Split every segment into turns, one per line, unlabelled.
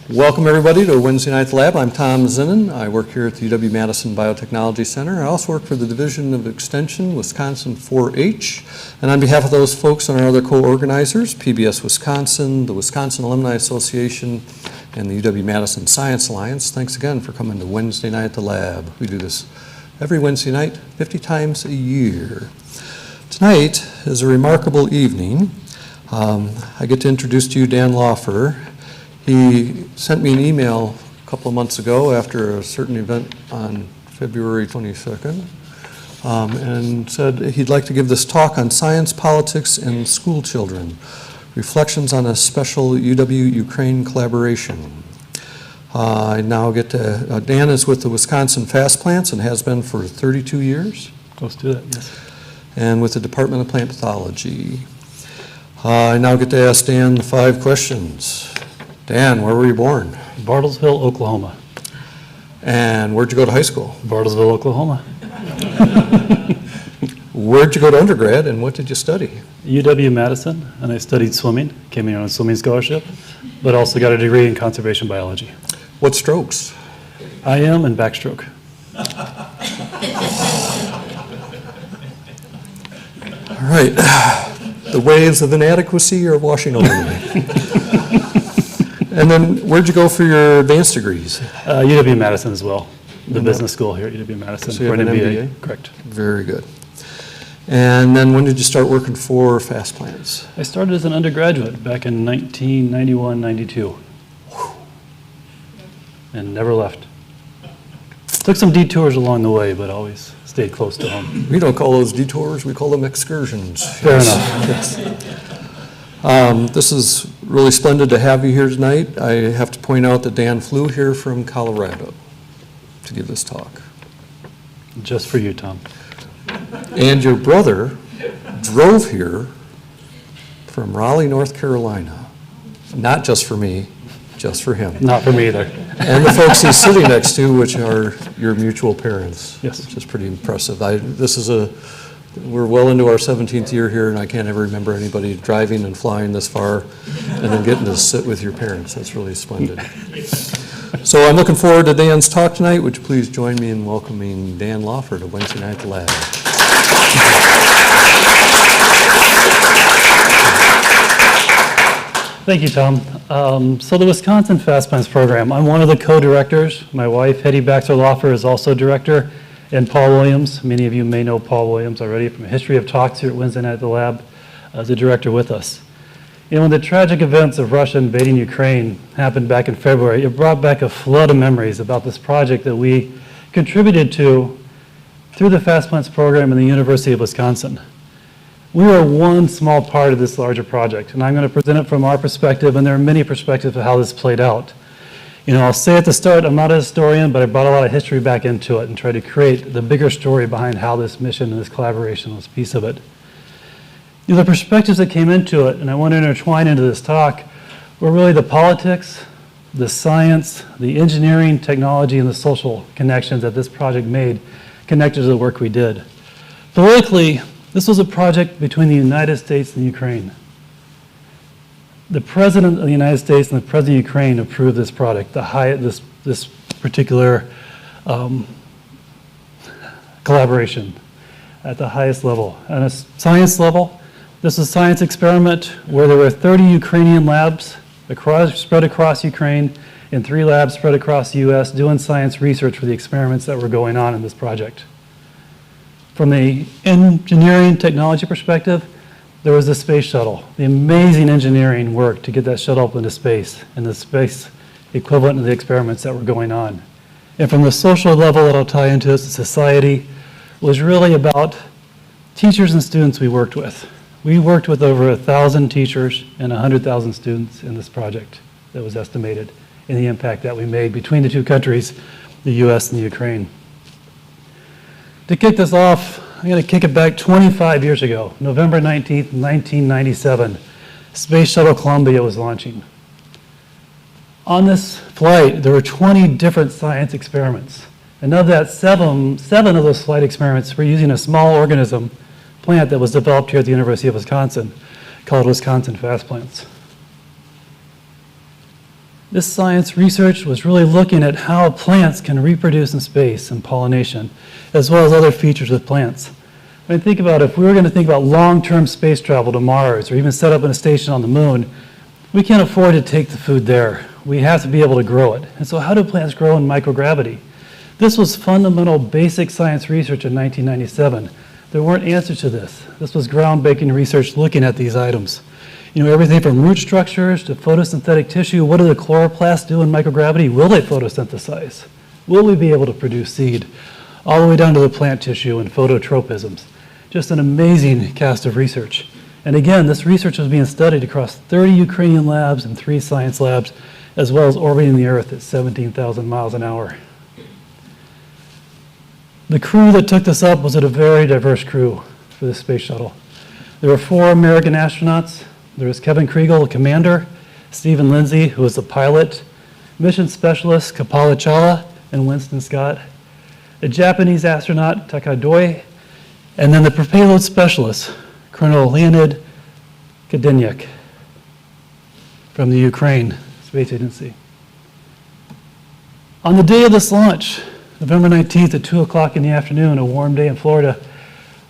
Welcome everybody to Wednesday Night Lab. I'm Tom Zinnan. I work here at the UW-Madison Biotechnology Center. I also work for the Division of Extension, Wisconsin 4-H. And on behalf of those folks and our other co-organizers, PBS Wisconsin, the Wisconsin Alumni Association, and the UW-Madison Science Alliance, thanks again for coming to Wednesday Night at the Lab. We do this every Wednesday night, 50 times a year. Tonight is a remarkable evening. I get to introduce to you Dan Lauffer. He sent me an email a couple of months ago after a certain event on February 22nd and said he'd like to give this talk on science, politics, and school children, reflections on a special UW-Ukraine collaboration. I now get to, Dan is with the Wisconsin Fastplants and has been for 32 years.
Close to that, yes.
And with the Department of Plant Pathology. I now get to ask Dan 5 questions. Dan, where were you born?
Bartlesville, Oklahoma.
And where'd you go to high school?
Bartlesville, Oklahoma.
Where'd you go to undergrad and what did you study?
UW-Madison, and I studied swimming, came here on a swimming scholarship, but also got a degree in conservation biology.
What strokes?
IM and backstroke.
All right. The waves of inadequacy are washing over me. And then where'd you go for your advanced degrees?
UW-Madison as well, the business school here at UW-Madison.
So you have an MBA?
Correct.
Very good. And then when did you start working for Fastplants?
I started as an undergraduate back in 1991, 92. And never left. Took some detours along the way, but always stayed close to home.
We don't call those detours, we call them excursions.
Fair enough, yes.
This is really splendid to have you here tonight. I have to point out that Dan flew here from Colorado to give this talk.
Just for you, Tom.
And your brother drove here from Raleigh, North Carolina. Not just for me, just for him.
Not for me either.
And the folks he's sitting next to, which are your mutual parents.
Yes.
Which is pretty impressive. We're well into our 17th year here, and I can't ever remember anybody driving and flying this far and then getting to sit with your parents. That's really splendid. So I'm looking forward to Dan's talk tonight. Would you please join me in welcoming Dan Lauffer to Wednesday Night at the Lab.
Thank you, Tom. So the Wisconsin Fastplants Program, I'm one of the co-directors. My wife, Hetty Baxter-Lauffer, is also director. And Paul Williams, many of you may know Paul Williams already from a history of talks here at Wednesday Night at the Lab as a director with us. You know, when the tragic events of Russia invading Ukraine happened back in February, it brought back a flood of memories about this project that we contributed to through the Fastplants Program and the University of Wisconsin. We are one small part of this larger project, and I'm going to present it from our perspective, and there are many perspectives of how this played out. You know, I'll say at the start, I'm not a historian, but I brought a lot of history back into it and tried to create the bigger story behind how this mission and this collaboration was a piece of it. You know, the perspectives that came into it, and I want to intertwine into this talk, were really the politics, the science, the engineering, technology, and the social connections that this project made connected to the work we did. Politically, this was a project between the United States and Ukraine. The President of the United States and the President of Ukraine approved this product, this particular collaboration at the highest level. On a science level, this is a science experiment where there were 30 Ukrainian labs spread across Ukraine and 3 labs spread across the US doing science research for the experiments that were going on in this project. From the engineering technology perspective, there was the space shuttle, the amazing engineering work to get that shuttle up into space and the space equivalent to the experiments that were going on. And from the social level that I'll tie into this, the society was really about teachers and students we worked with. We worked with over 1,000 teachers and 100,000 students in this project that was estimated in the impact that we made between the two countries, the US and the Ukraine. To kick this off, I'm going to kick it back 25 years ago, November 19th, 1997. Space Shuttle Columbia was launching. On this flight, there were 20 different science experiments. And of that, seven of those flight experiments were using a small organism plant that was developed here at the University of Wisconsin called Wisconsin Fastplants. This science research was really looking at how plants can reproduce in space and pollination, as well as other features with plants. I mean, think about if we were going to think about long-term space travel to Mars or even set up in a station on the moon, we can't afford to take the food there. We have to be able to grow it. And so how do plants grow in microgravity? This was fundamental basic science research in 1997. There weren't answers to this. This was groundbreaking research looking at these items. You know, everything from root structures to photosynthetic tissue. What do the chloroplasts do in microgravity? Will they photosynthesize? Will we be able to produce seed? All the way down to the plant tissue and phototropisms. Just an amazing cast of research. And again, this research was being studied across 30 Ukrainian labs and 3 science labs, as well as orbiting the Earth at 17,000 miles an hour. The crew that took this up was a very diverse crew for the space shuttle. There were 4 American astronauts. There was Kevin Kriegel, the commander, Stephen Lindsay, who was the pilot, mission specialist Kapala Chawla and Winston Scott, a Japanese astronaut, Taka Doi, and then the payload specialist, Colonel Leonid Kadynyuk from the Ukraine Space Agency. On the day of this launch, November 19th at 2 o'clock in the afternoon, a warm day in Florida,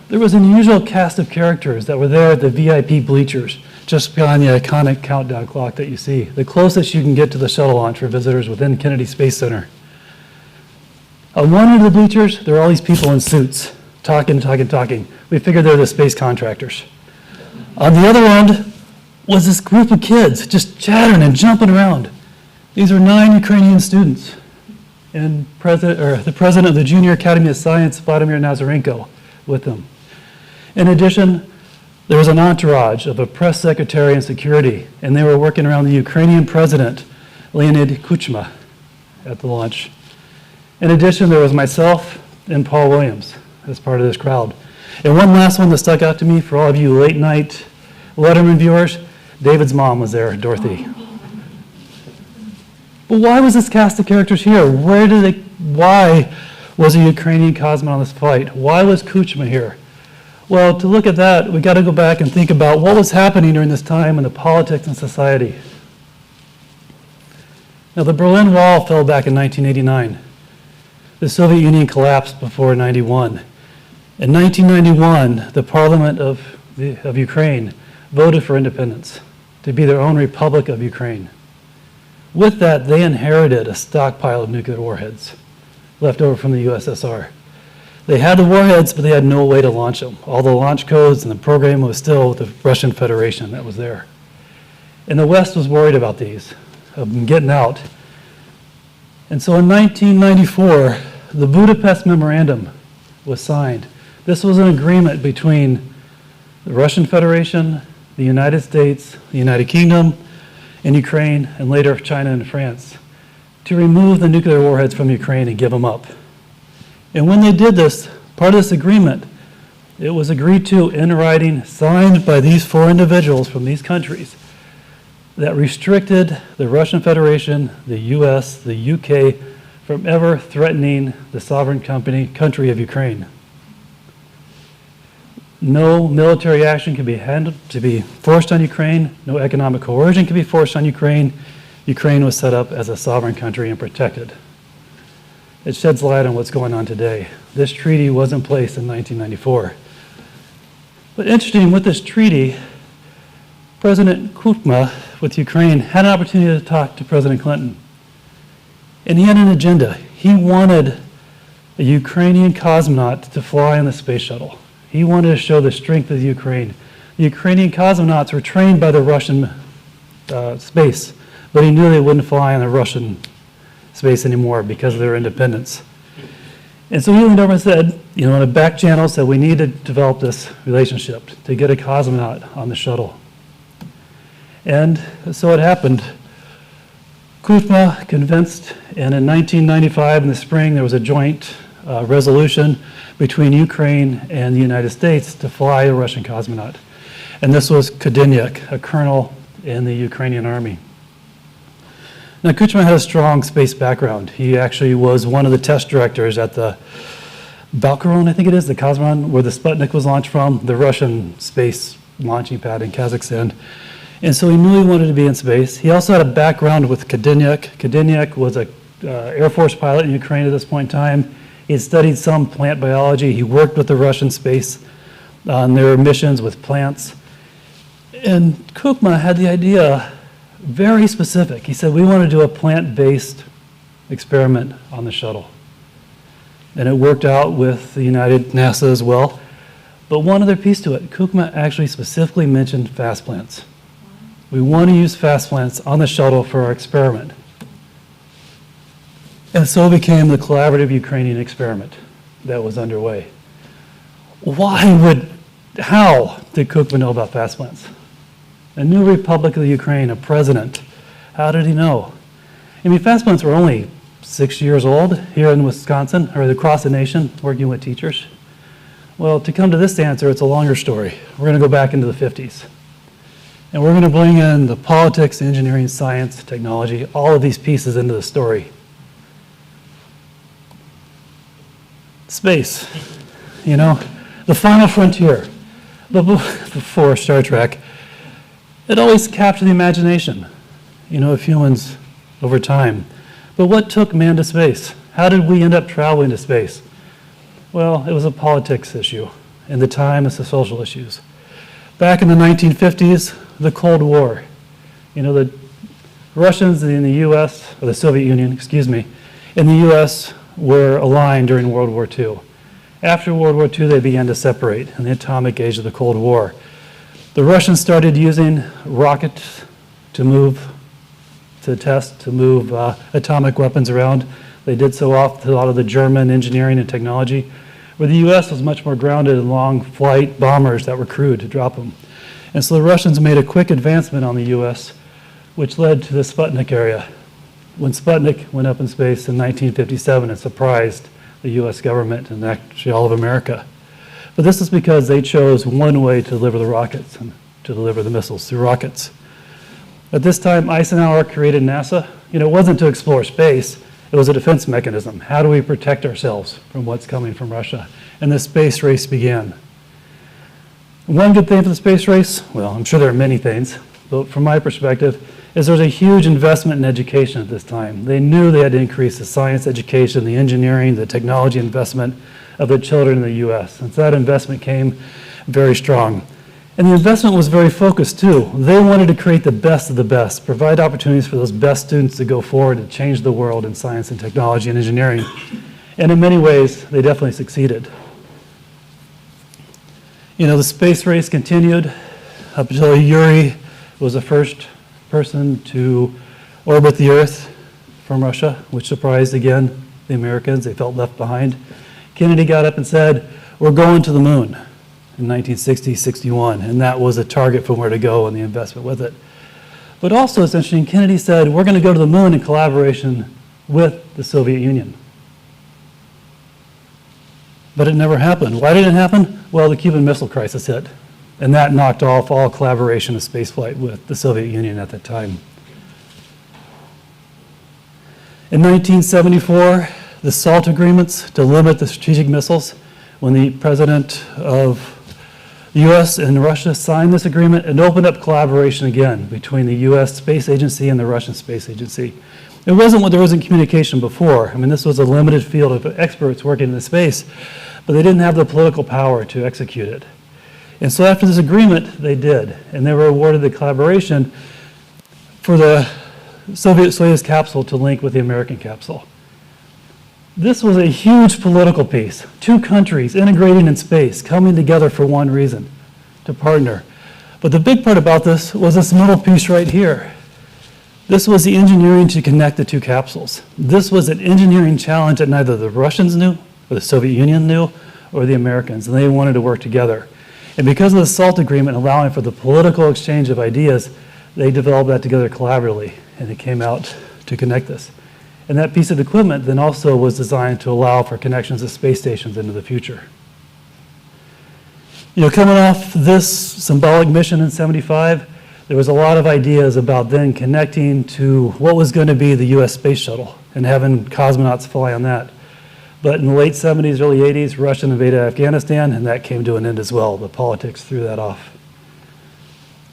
there was an unusual cast of characters that were there at the VIP bleachers, just behind the iconic countdown clock that you see, the closest you can get to the shuttle launch for visitors within Kennedy Space Center. On one end of the bleachers, there were all these people in suits, talking. We figured they're the space contractors. On the other end was this group of kids just chattering and jumping around. These are 9 Ukrainian students and the president of the Junior Academy of Science, Vladimir Nazarenko, with them. In addition, there was an entourage of a press secretary and security, and they were working around the Ukrainian president, Leonid Kuchma, at the launch. In addition, there was myself and Paul Williams as part of this crowd. And one last one that stuck out to me for all of you late night Letterman viewers, David's mom was there, Dorothy. But why was this cast of characters here? Why was a Ukrainian cosmonaut on this flight? Why was Kuchma here? Well, to look at that, we got to go back and think about what was happening during this time in the politics and society. Now, the Berlin Wall fell back in 1989. The Soviet Union collapsed before 91. In 1991, the Parliament of Ukraine voted for independence, to be their own Republic of Ukraine. With that, they inherited a stockpile of nuclear warheads left over from the USSR. They had the warheads, but they had no way to launch them. All the launch codes and the program was still with the Russian Federation that was there. And the West was worried about these, of them getting out. And so in 1994, the Budapest Memorandum was signed. This was an agreement between the Russian Federation, the United States, the United Kingdom, and Ukraine, and later China and France, to remove the nuclear warheads from Ukraine and give them up. And when they did this, part of this agreement, it was agreed to in writing, signed by these 4 individuals from these countries, that restricted the Russian Federation, the US, the UK, from ever threatening the sovereign country of Ukraine. No military action can be forced on Ukraine. No economic coercion can be forced on Ukraine. Ukraine was set up as a sovereign country and protected. It sheds light on what's going on today. This treaty was in place in 1994. But interesting, with this treaty, President Kuchma with Ukraine had an opportunity to talk to President Clinton. And he had an agenda. He wanted a Ukrainian cosmonaut to fly on the space shuttle. He wanted to show the strength of the Ukraine. The Ukrainian cosmonauts were trained by the Russian space, but he knew they wouldn't fly on the Russian space anymore because of their independence. And so he leaned over and said, in a back channel, said we need to develop this relationship to get a cosmonaut on the shuttle. And so it happened. Kuchma convinced, and in 1995, in the spring, there was a joint resolution between Ukraine and the United States to fly a Russian cosmonaut. And this was Kadynyuk, a colonel in the Ukrainian army. Now, Kuchma had a strong space background. He actually was one of the test directors at the Valkyron, I think it is, the Cosmodrome, where the Sputnik was launched from, the Russian space launching pad in Kazakhstan. And so he knew he wanted to be in space. He also had a background with Kadeniuk. Kadeniuk was a Air Force pilot in Ukraine at this point in time. He had studied some plant biology. He worked with the Russian space on their missions with plants. And Kukma had the idea, very specific. He said, we want to do a plant-based experiment on the shuttle. And it worked out with the NASA as well. But one other piece to it, Kukma actually specifically mentioned fastplants. We want to use fastplants on the shuttle for our experiment. And so it became the collaborative Ukrainian experiment that was underway. How did Kukma know about fastplants? A new Republic of the Ukraine, a president. How did he know? I mean, fastplants were only 6 years old here in Wisconsin, or across the nation, working with teachers. Well, to come to this answer, it's a longer story. We're going to go back into the 50s. And we're going to bring in the politics, engineering, science, technology, all of these pieces into the story. Space, the final frontier, before Star Trek, it always captured the imagination, of humans over time. But what took man to space? How did we end up traveling to space? Well, it was a politics issue. In the time, it's the social issues. Back in the 1950s, the Cold War, the Russians in the US, or the Soviet Union, in the US were aligned during World War II. After World War II, they began to separate in the atomic age of the Cold War. The Russians started using rockets to move atomic weapons around. They did so off a lot of the German engineering and technology, where the US was much more grounded in long flight bombers that were crewed to drop them. And so the Russians made a quick advancement on the US, which led to the Sputnik area. When Sputnik went up in space in 1957, it surprised the US government and actually all of America. But this is because they chose one way to deliver the rockets and to deliver the missiles through rockets. At this time, Eisenhower created NASA. It wasn't to explore space, it was a defense mechanism. How do we protect ourselves from what's coming from Russia? And the space race began. One good thing for the space race, well, I'm sure there are many things, but from my perspective, is there's a huge investment in education at this time. They knew they had to increase the science education, the engineering, the technology investment of the children in the US. And so that investment came very strong. And the investment was very focused too. They wanted to create the best of the best, provide opportunities for those best students to go forward and change the world in science and technology and engineering. And in many ways, they definitely succeeded. The space race continued up until Yuri was the first person to orbit the Earth from Russia, which surprised, again, the Americans. They felt left behind. Kennedy got up and said, we're going to the moon in 1960-61, and that was a target for where to go and the investment with it. But also, it's interesting, Kennedy said, we're going to go to the moon in collaboration with the Soviet Union. But it never happened. Why didn't it happen? Well, the Cuban Missile Crisis hit, and that knocked off all collaboration of spaceflight with the Soviet Union at that time. In 1974, the SALT agreements to limit the strategic missiles, when the president of the US and Russia signed this agreement, it opened up collaboration again between the US Space Agency and the Russian Space Agency. There wasn't communication before. This was a limited field of experts working in the space, but they didn't have the political power to execute it. And so after this agreement, they did, and they were awarded the collaboration for the Soviet Soyuz capsule to link with the American capsule. This was a huge political piece. Two countries integrating in space, coming together for one reason, to partner. But the big part about this was this middle piece right here. This was the engineering to connect the two capsules. This was an engineering challenge that neither the Russians knew, or the Soviet Union knew, or the Americans, and they wanted to work together. And because of the SALT agreement allowing for the political exchange of ideas, they developed that together collaboratively, and it came out to connect this. And that piece of equipment then also was designed to allow for connections to space stations into the future. Coming off this symbolic mission in '75, there was a lot of ideas about then connecting to what was going to be the US space shuttle and having cosmonauts fly on that. But in the late '70s, early '80s, Russia invaded Afghanistan, and that came to an end as well. The politics threw that off.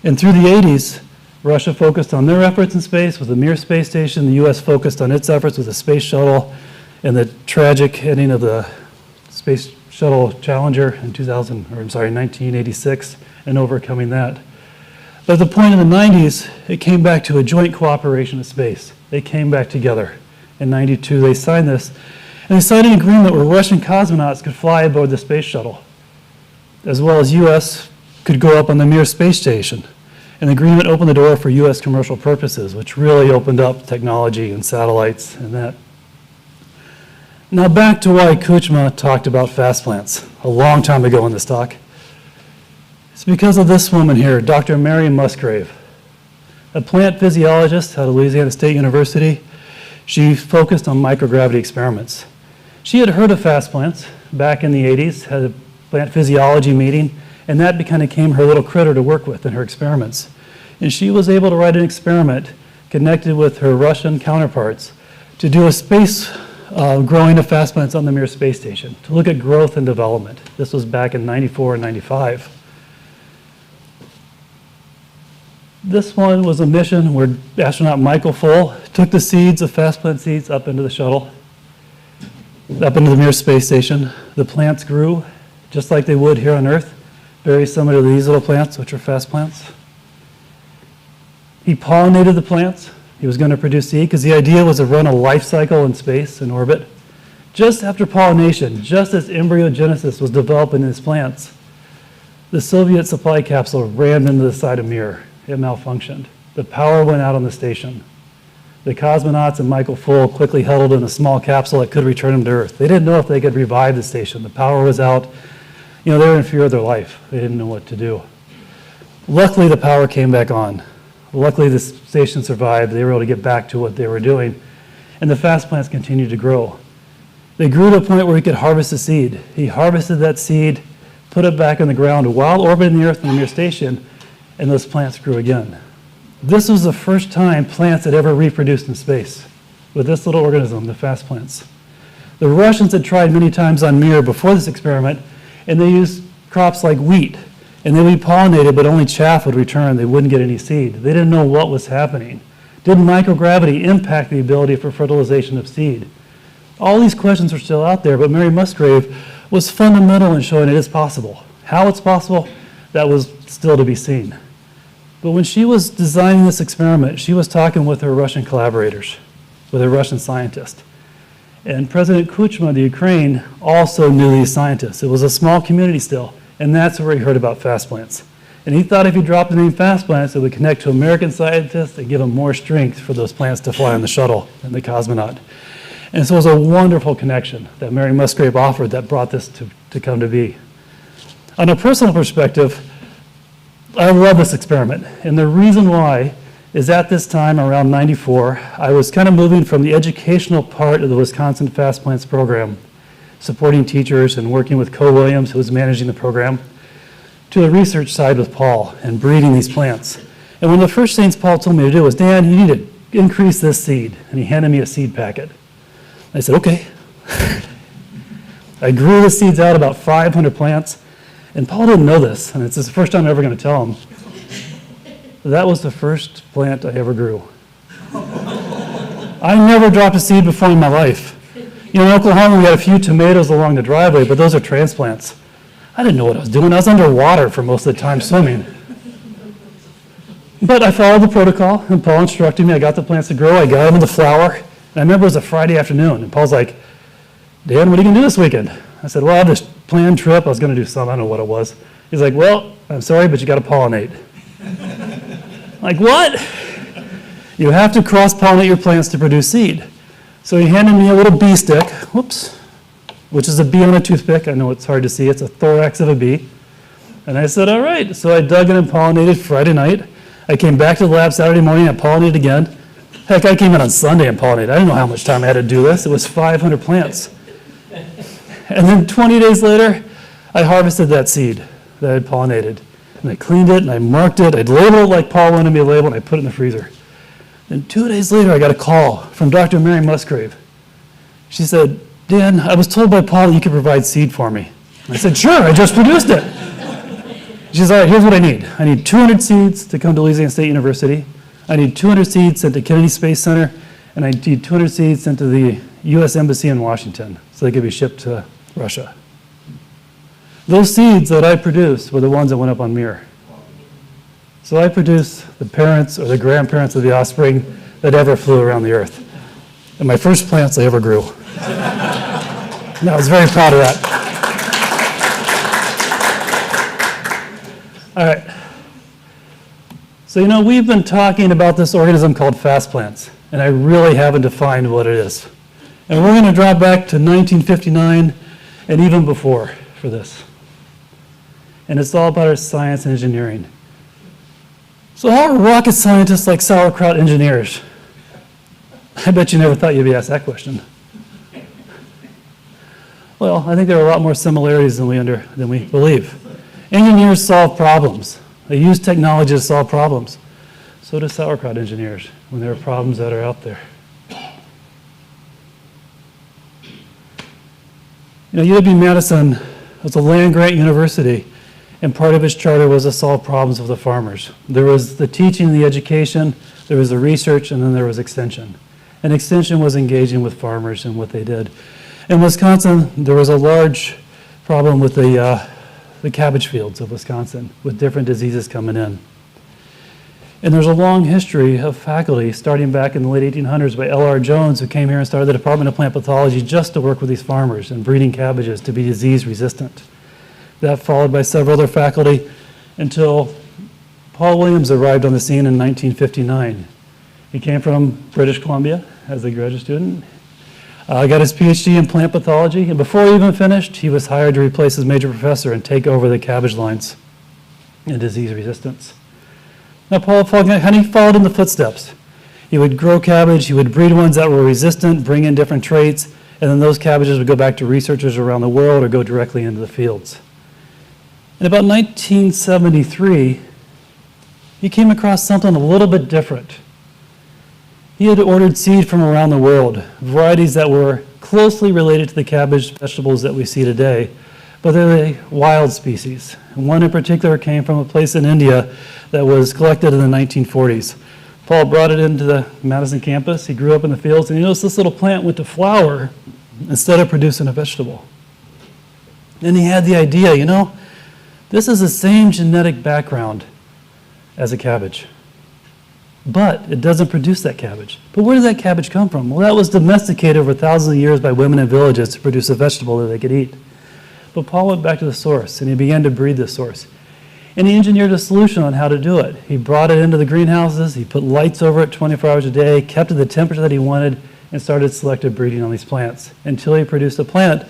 And through the '80s, Russia focused on their efforts in space with the Mir space station. The US focused on its efforts with the space shuttle and the tragic ending of the Space Shuttle Challenger in 1986 and overcoming that. But at the point in the 90s, it came back to a joint cooperation in space. They came back together. In 92, they signed this, and they signed an agreement where Russian cosmonauts could fly aboard the space shuttle, as well as US could go up on the Mir space station. And the agreement opened the door for US commercial purposes, which really opened up technology and satellites and that. Now back to why Kuchma talked about fastplants a long time ago in this talk. It's because of this woman here, Dr. Mary Musgrave, a plant physiologist at Louisiana State University. She focused on microgravity experiments. She had heard of fastplants back in the 80s, had a plant physiology meeting, and that kind of became her little critter to work with in her experiments. And she was able to write an experiment connected with her Russian counterparts to do a space growing of fastplants on the Mir space station, to look at growth and development. This was back in 94 and 95. This one was a mission where astronaut Michael Full took the seeds of fastplant seeds up into the shuttle, up into the Mir space station. The plants grew just like they would here on Earth, very similar to these little plants, which are fastplants. He pollinated the plants. He was going to produce seed because the idea was to run a life cycle in space, in orbit. Just after pollination, just as embryogenesis was developing in these plants, the Soviet supply capsule rammed into the side of Mir. It malfunctioned. The power went out on the station. The cosmonauts and Michael Full quickly huddled in a small capsule that could return them to Earth. They didn't know if they could revive the station. The power was out. You know, they were in fear of their life. They didn't know what to do. Luckily, the power came back on. Luckily, the station survived. They were able to get back to what they were doing. And the fastplants continued to grow. They grew to a point where he could harvest the seed. He harvested that seed, put it back in the ground while orbiting the Earth in the Mir station, and those plants grew again. This was the first time plants had ever reproduced in space with this little organism, the fastplants. The Russians had tried many times on Mir before this experiment, and they used crops like wheat, and they would be pollinated, but only chaff would return. They wouldn't get any seed. They didn't know what was happening. Did microgravity impact the ability for fertilization of seed? All these questions are still out there, but Mary Musgrave was fundamental in showing it is possible. How it's possible, that was still to be seen. But when she was designing this experiment, she was talking with her Russian collaborators, with her Russian scientists. And President Kuchma of the Ukraine also knew these scientists. It was a small community still, and that's where he heard about fastplants. And he thought if he dropped the name fastplants, it would connect to American scientists and give them more strength for those plants to fly on the shuttle and the cosmonaut. And so it was a wonderful connection that Mary Musgrave offered that brought this to come to be. On a personal perspective, I love this experiment, and the reason why is at this time, around 94, I was kind of moving from the educational part of the Wisconsin Fastplants Program, supporting teachers and working with Co. Williams, who was managing the program, to the research side with Paul and breeding these plants. And one of the first things Paul told me to do was, Dan, you need to increase this seed, and he handed me a seed packet. I said, okay. I grew the seeds out, about 500 plants, and Paul didn't know this, and it's the first time I'm ever going to tell him. That was the first plant I ever grew. I never dropped a seed before in my life. You know, in Oklahoma, we had a few tomatoes along the driveway, but those are transplants. I didn't know what I was doing. I was underwater for most of the time swimming. But I followed the protocol, and Paul instructed me. I got the plants to grow. I got them in the flower. And I remember it was a Friday afternoon, and Paul's like, Dan, what are you going to do this weekend? I said, well, I have this planned trip. I was going to do something. I don't know what it was. He's like, well, I'm sorry, but you got to pollinate. Like, what? You have to cross-pollinate your plants to produce seed. So he handed me a little bee stick, whoops, which is a bee on a toothpick. I know it's hard to see. It's a thorax of a bee. And I said, all right. So I dug in and pollinated Friday night. I came back to the lab Saturday morning and pollinated again. Heck, I came in on Sunday and pollinated. I didn't know how much time I had to do this. It was 500 plants. And then 20 days later, I harvested that seed that I had pollinated. And I cleaned it, and I marked it. I'd labeled it like Paul wanted me to label, and I put it in the freezer. And 2 days later, I got a call from Dr. Mary Musgrave. She said, Dan, I was told by Paul that you could provide seed for me. And I said, sure, I just produced it. She says, all right, here's what I need. I need 200 seeds to come to Louisiana State University. I need 200 seeds sent to Kennedy Space Center, and I need 200 seeds sent to the U.S. Embassy in Washington so they could be shipped to Russia. Those seeds that I produced were the ones that went up on Mir. So I produced the parents or the grandparents of the offspring that ever flew around the earth. And my first plants I ever grew. And I was very proud of that. All right. So, we've been talking about this organism called Fastplants, and I really haven't defined what it is. And we're going to drop back to 1959 and even before for this. And it's all about our science and engineering. So how are rocket scientists like sauerkraut engineers? I bet you never thought you'd be asked that question. Well, I think there are a lot more similarities than we believe. Engineers solve problems. They use technology to solve problems. So do sauerkraut engineers when there are problems that are out there. UW-Madison was a land-grant university, and part of its charter was to solve problems of the farmers. There was the teaching, the education, there was the research, and then there was extension. And extension was engaging with farmers and what they did. In Wisconsin, there was a large problem with the cabbage fields of Wisconsin, with different diseases coming in. And there's a long history of faculty, starting back in the late 1800s by L.R. Jones, who came here and started the Department of Plant Pathology just to work with these farmers and breeding cabbages to be disease resistant. That followed by several other faculty until Paul Williams arrived on the scene in 1959. He came from British Columbia as a graduate student, got his PhD in plant pathology, and before he even finished, he was hired to replace his major professor and take over the cabbage lines in disease resistance. Now, Paul followed in the footsteps. He would grow cabbage, he would breed ones that were resistant, bring in different traits, and then those cabbages would go back to researchers around the world or go directly into the fields. In about 1973, he came across something a little bit different. He had ordered seed from around the world, varieties that were closely related to the cabbage vegetables that we see today, but they're a wild species. And one in particular came from a place in India that was collected in the 1940s. Paul brought it into the Madison campus. He grew up in the fields, and he noticed this little plant went to flower instead of producing a vegetable. And he had the idea, this is the same genetic background as a cabbage, but it doesn't produce that cabbage. But where does that cabbage come from? Well, that was domesticated over thousands of years by women in villages to produce a vegetable that they could eat. But Paul went back to the source, and he began to breed the source. And he engineered a solution on how to do it. He brought it into the greenhouses, he put lights over it 24 hours a day, kept it the temperature that he wanted, and started selective breeding on these plants until he produced a plant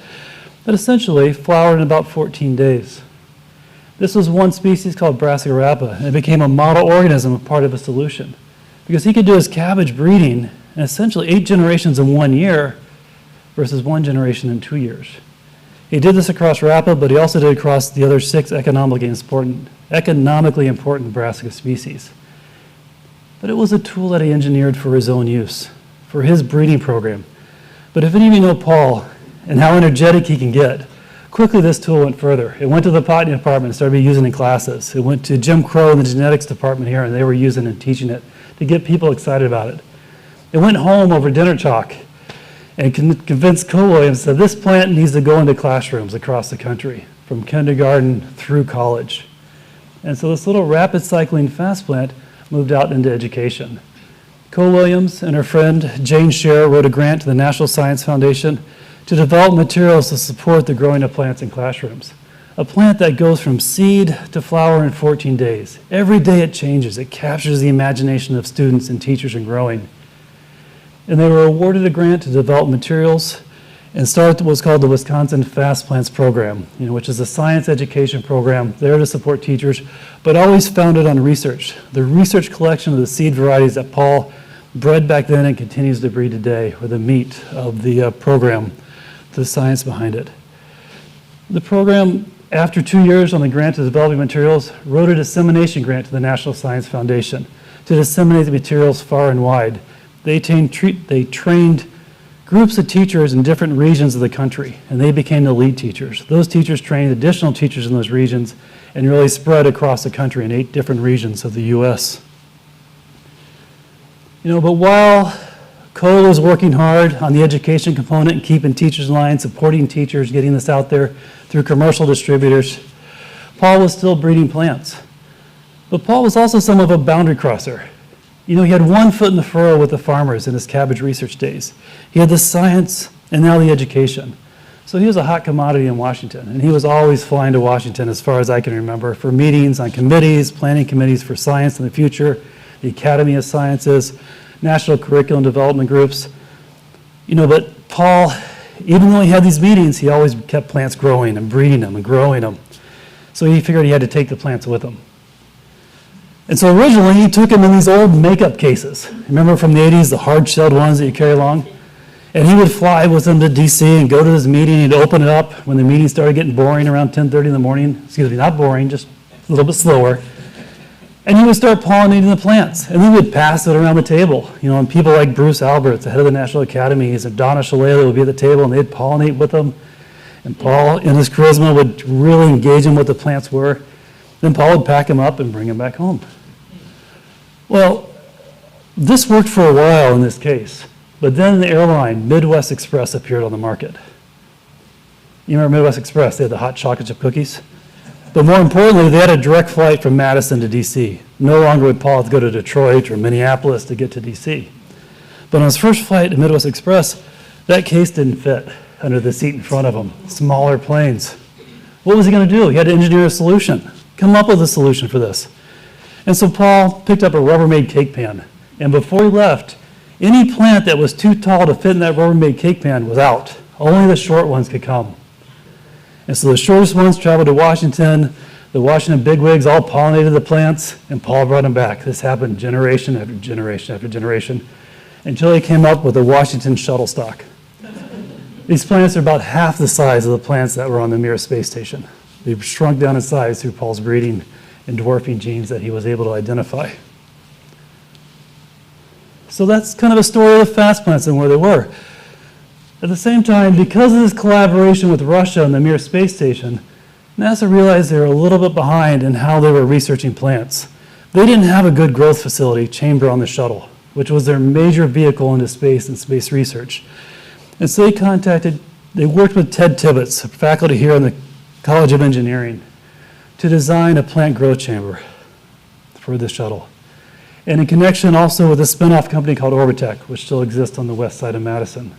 that essentially flowered in about 14 days. This was one species called Brassica rapa, and it became a model organism, a part of a solution. Because he could do his cabbage breeding in essentially 8 generations in 1 year versus 1 generation in 2 years. He did this across rapa, but he also did it across the other 6 economically important brassica species. But it was a tool that he engineered for his own use, for his breeding program. But if any of you know Paul and how energetic he can get, quickly this tool went further. It went to the botany department and started being used in classes. It went to Jim Crow in the genetics department here, and they were using and teaching it to get people excited about it. It went home over dinner talk and convinced Co-Williams that this plant needs to go into classrooms across the country, from kindergarten through college. And so this little rapid cycling fast plant moved out into education. Co-Williams and her friend Jane Scher wrote a grant to the National Science Foundation to develop materials to support the growing of plants in classrooms. A plant that goes from seed to flower in 14 days. Every day it changes. It captures the imagination of students and teachers in growing. And they were awarded a grant to develop materials and start what's called the Wisconsin Fastplants Program, which is a science education program there to support teachers, but always founded on research. The research collection of the seed varieties that Paul bred back then and continues to breed today, or the meat of the program, the science behind it. The program, after 2 years on the grant to developing materials, wrote a dissemination grant to the National Science Foundation to disseminate the materials far and wide. They trained groups of teachers in different regions of the country, and they became the lead teachers. Those teachers trained additional teachers in those regions, and really spread across the country in 8 different regions of the U.S. But while Cole was working hard on the education component and keeping teachers in line, supporting teachers, getting this out there through commercial distributors, Paul was still breeding plants. But Paul was also some of a boundary crosser. He had one foot in the furrow with the farmers in his cabbage research days. He had the science and now the education. So he was a hot commodity in Washington, and he was always flying to Washington, as far as I can remember, for meetings on committees, planning committees for science in the future, the Academy of Sciences, national curriculum development groups. But Paul, even though he had these meetings, he always kept plants growing and breeding them and growing them. So he figured he had to take the plants with him. And so originally he took them in these old makeup cases. Remember from the 80s, the hard-shelled ones that you carry along? And he would fly with them to DC and go to his meeting and open it up when the meeting started getting boring around 10:30 in the morning. Excuse me, not boring, just a little bit slower. And he would start pollinating the plants. And he would pass it around the table. And people like Bruce Alberts, the head of the National Academies, and Donna Shalala would be at the table and they'd pollinate with them. And Paul, in his charisma, would really engage in what the plants were. Then Paul would pack them up and bring them back home. Well, this worked for a while in this case, but then the airline, Midwest Express, appeared on the market. You remember Midwest Express? They had the hot chocolate chip cookies. But more importantly, they had a direct flight from Madison to DC. No longer would Paul have to go to Detroit or Minneapolis to get to DC. But on his first flight to Midwest Express, that case didn't fit under the seat in front of him, smaller planes. What was he going to do? He had to engineer a solution, come up with a solution for this. And so Paul picked up a Rubbermaid cake pan. And before he left, any plant that was too tall to fit in that Rubbermaid cake pan was out. Only the short ones could come. And so the shortest ones traveled to Washington. The Washington bigwigs all pollinated the plants, and Paul brought them back. This happened generation after generation after generation until he came up with the Washington Shuttle stock. These plants are about half the size of the plants that were on the Mir space station. They've shrunk down in size through Paul's breeding and dwarfing genes that he was able to identify. So that's kind of a story of the Fastplants and where they were. At the same time, because of this collaboration with Russia and the Mir space station, NASA realized they were a little bit behind in how they were researching plants. They didn't have a good growth facility chamber on the shuttle, which was their major vehicle into space and space research. And so they worked with Ted Tibbetts, a faculty here in the College of Engineering, to design a plant growth chamber for the shuttle. And in connection also with a spin-off company called Orbitech, which still exists on the west side of Madison.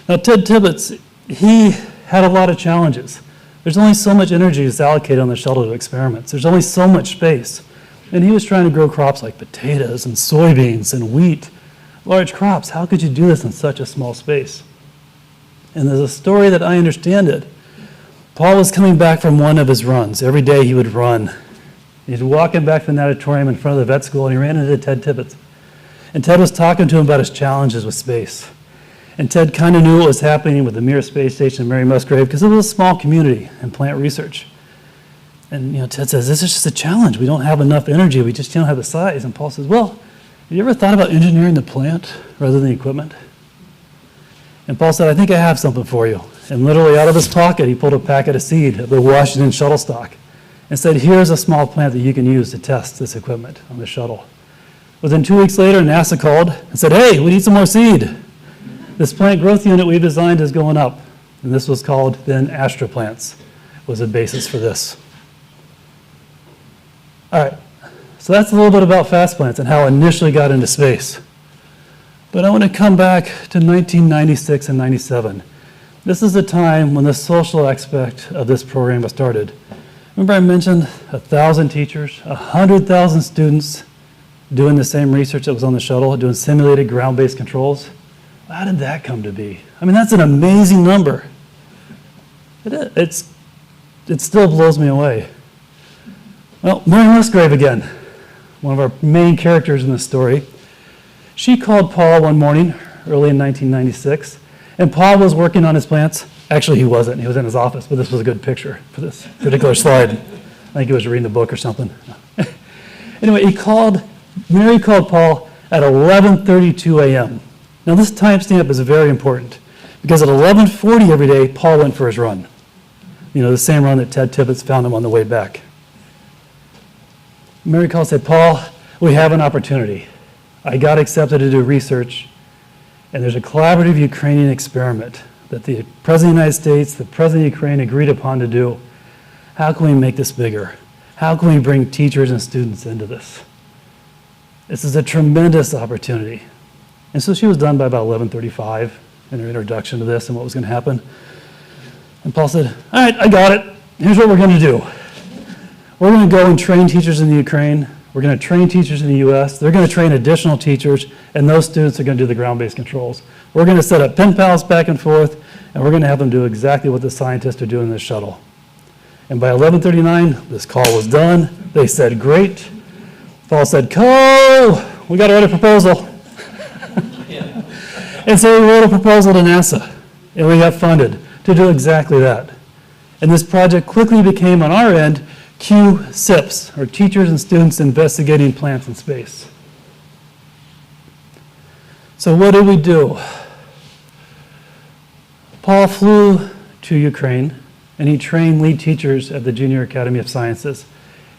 Now, Ted Tibbetts, he had a lot of challenges. There's only so much energy that's allocated on the shuttle to experiments. There's only so much space. And he was trying to grow crops like potatoes and soybeans and wheat, large crops. How could you do this in such a small space? And there's a story that I understand it. Paul was coming back from one of his runs. Every day he would run. He's walking back from the auditorium in front of the vet school, and he ran into Ted Tibbetts. And Ted was talking to him about his challenges with space. And Ted kind of knew what was happening with the Mir space station and Mary Musgrave because it was a small community in plant research. And Ted says, this is just a challenge. We don't have enough energy. We just don't have the size. And Paul says, well, have you ever thought about engineering the plant rather than the equipment? And Paul said, I think I have something for you. And literally out of his pocket, he pulled a packet of seed of the Washington shuttle stock and said, here's a small plant that you can use to test this equipment on the shuttle. Within 2 weeks later, NASA called and said, hey, we need some more seed. This plant growth unit we've designed is going up. And this was called then Astroplants, was a basis for this. All right, so that's a little bit about Fastplants and how it initially got into space. But I want to come back to 1996 and 97. This is the time when the social aspect of this program was started. Remember I mentioned 1,000 teachers, 100,000 students doing the same research that was on the shuttle, doing simulated ground-based controls? How did that come to be? I mean, that's an amazing number. It still blows me away. Well, Mary Musgrave again, one of our main characters in this story. She called Paul one morning, early in 1996, and Paul was working on his plants. Actually, he wasn't. He was in his office, but this was a good picture for this particular slide. I think he was reading the book or something. Anyway, Mary called Paul at 11:32 a.m. Now, this timestamp is very important because at 11:40 every day, Paul went for his run. The same run that Ted Tibbetts found him on the way back. Mary called and said, Paul, we have an opportunity. I got accepted to do research, and there's a collaborative Ukrainian experiment that the President of the United States, the President of Ukraine agreed upon to do. How can we make this bigger? How can we bring teachers and students into this? This is a tremendous opportunity. And so she was done by about 11:35 in her introduction to this and what was going to happen. And Paul said, all right, I got it. Here's what we're going to do. We're going to go and train teachers in the Ukraine. We're going to train teachers in the US. They're going to train additional teachers, and those students are going to do the ground-based controls. We're going to set up pen pals back and forth, and we're going to have them do exactly what the scientists are doing in this shuttle. And by 11:39, this call was done. They said, great. Paul said, Cole, we got to write a proposal. And so we wrote a proposal to NASA, and we got funded to do exactly that. And this project quickly became, on our end, QSIPs, or Teachers and Students Investigating Plants in Space. So what did we do? Paul flew to Ukraine, and he trained lead teachers at the Junior Academy of Sciences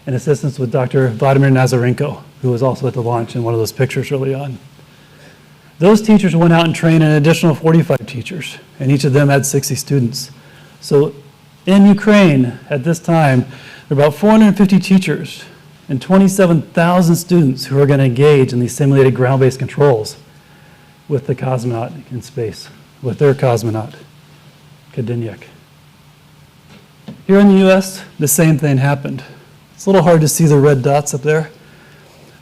in assistance with Dr. Vladimir Nazarenko, who was also at the launch in one of those pictures early on. Those teachers went out and trained an additional 45 teachers, and each of them had 60 students. So in Ukraine, at this time, there were about 450 teachers and 27,000 students who are going to engage in these simulated ground-based controls with the cosmonaut in space, with their cosmonaut, Kadeniuk. Here in the US, the same thing happened. It's a little hard to see the red dots up there.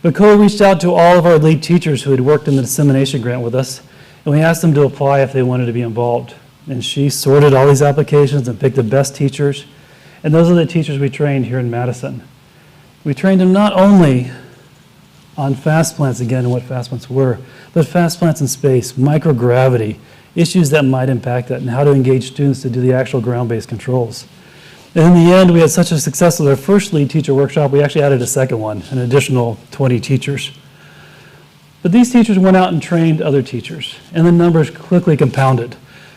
But Cole reached out to all of our lead teachers who had worked in the dissemination grant with us, and we asked them to apply if they wanted to be involved. And she sorted all these applications and picked the best teachers, and those are the teachers we trained here in Madison. We trained them not only on fastplants, again, and what fastplants were, but fastplants in space, microgravity, issues that might impact that, and how to engage students to do the actual ground-based controls. And in the end, we had such a success with our first lead teacher workshop, we actually added a second one, an additional 20 teachers. But these teachers went out and trained other teachers, and the numbers quickly compounded.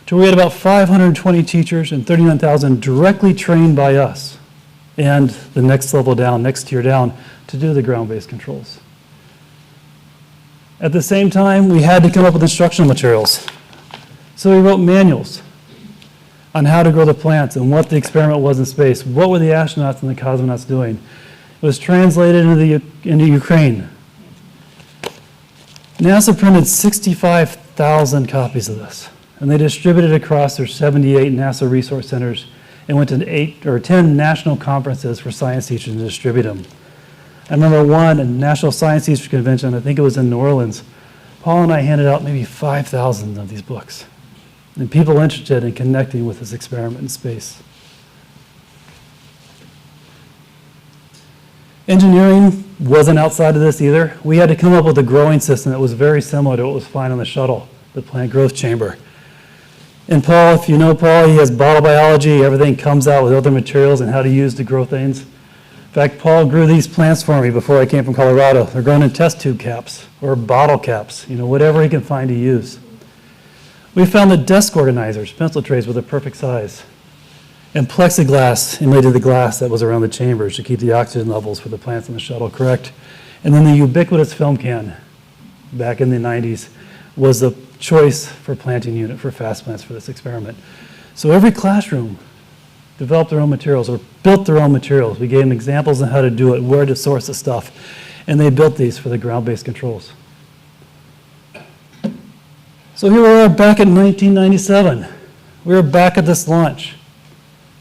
So we had about 520 teachers and 39,000 directly trained by us, and the next level down, next tier down, to do the ground-based controls. At the same time, we had to come up with instructional materials. So we wrote manuals on how to grow the plants and what the experiment was in space. What were the astronauts and the cosmonauts doing? It was translated into Ukraine. NASA printed 65,000 copies of this, and they distributed across their 78 NASA resource centers and went to 8 or 10 national conferences for science teachers to distribute them. I remember one, a National Science Teachers Convention, I think it was in New Orleans. Paul and I handed out maybe 5,000 of these books, and people interested in connecting with this experiment in space. Engineering wasn't outside of this either. We had to come up with a growing system that was very similar to what was found on the shuttle, the plant growth chamber. And Paul, if you know Paul, he has bottle biology. Everything comes out with other materials and how to use to grow things. In fact, Paul grew these plants for me before I came from Colorado. They're grown in test tube caps or bottle caps, whatever he can find to use. We found that desk organizers, pencil trays, were the perfect size. And plexiglass inlaid to the glass that was around the chambers to keep the oxygen levels for the plants in the shuttle correct. And then the ubiquitous film can, back in the 90s, was the choice for planting unit for fastplants for this experiment. So every classroom developed their own materials or built their own materials. We gave them examples on how to do it, where to source the stuff, and they built these for the ground-based controls. So here we are back in 1997. We were back at this launch.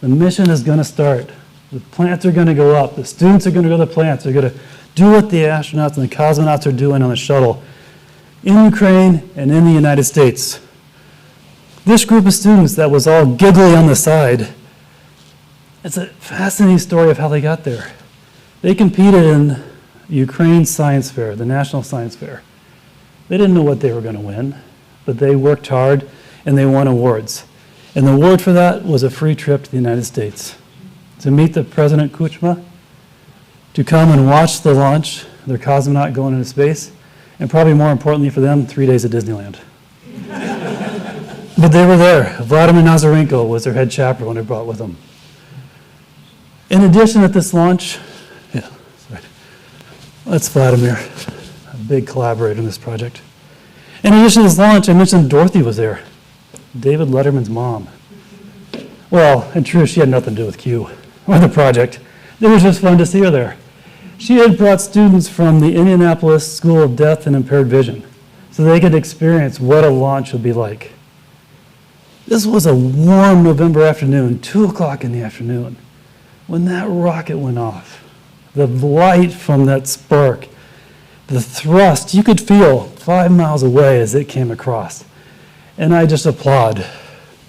The mission is going to start. The plants are going to go up. The students are going to go to the plants. They're going to do what the astronauts and the cosmonauts are doing on the shuttle in Ukraine and in the United States. This group of students that was all giggly on the side, it's a fascinating story of how they got there. They competed in Ukraine Science Fair, the National Science Fair. They didn't know what they were going to win, but they worked hard and they won awards. And the award for that was a free trip to the United States to meet the President Kuchma, to come and watch the launch, their cosmonaut going into space, and probably more importantly for them, 3 days at Disneyland. But they were there. Vladimir Nazarenko was their head chaperone they brought with them. In addition, at this launch, That's Vladimir, a big collaborator in this project. In addition to this launch, I mentioned Dorothy was there, David Letterman's mom. Well, in truth, she had nothing to do with Q or the project. It was just fun to see her there. She had brought students from the Indianapolis School of Deaf and Impaired Vision so they could experience what a launch would be like. This was a warm November afternoon, 2 o'clock in the afternoon, when that rocket went off. The light from that spark, the thrust, you could feel 5 miles away as it came across. And I just applaud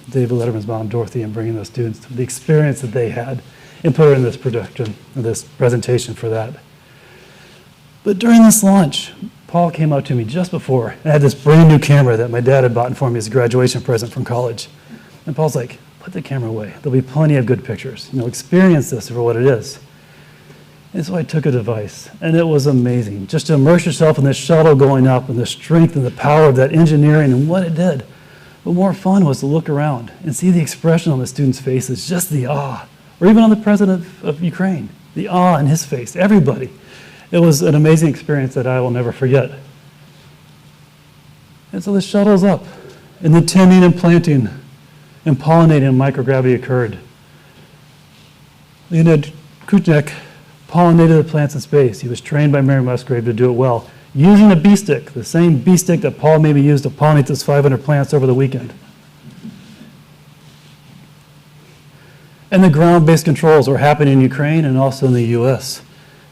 David Letterman's mom, Dorothy, in bringing those students to the experience that they had and put her in this production, this presentation for that. But during this launch, Paul came up to me just before, and I had this brand new camera that my dad had bought for me as a graduation present from college. And Paul's like, put the camera away. There'll be plenty of good pictures. Experience this for what it is. And so I took a device, and it was amazing. Just to immerse yourself in this shuttle going up and the strength and the power of that engineering and what it did. But more fun was to look around and see the expression on the students' faces, just the awe. Or even on the president of Ukraine, the awe in his face, everybody. It was an amazing experience that I will never forget. And so the shuttle's up, and the tending and planting and pollinating of microgravity occurred. Leonid Kuchnek pollinated the plants in space. He was trained by Mary Musgrave to do it well, using a bee stick, the same bee stick that Paul maybe used to pollinate those 500 plants over the weekend. And the ground-based controls were happening in Ukraine and also in the US.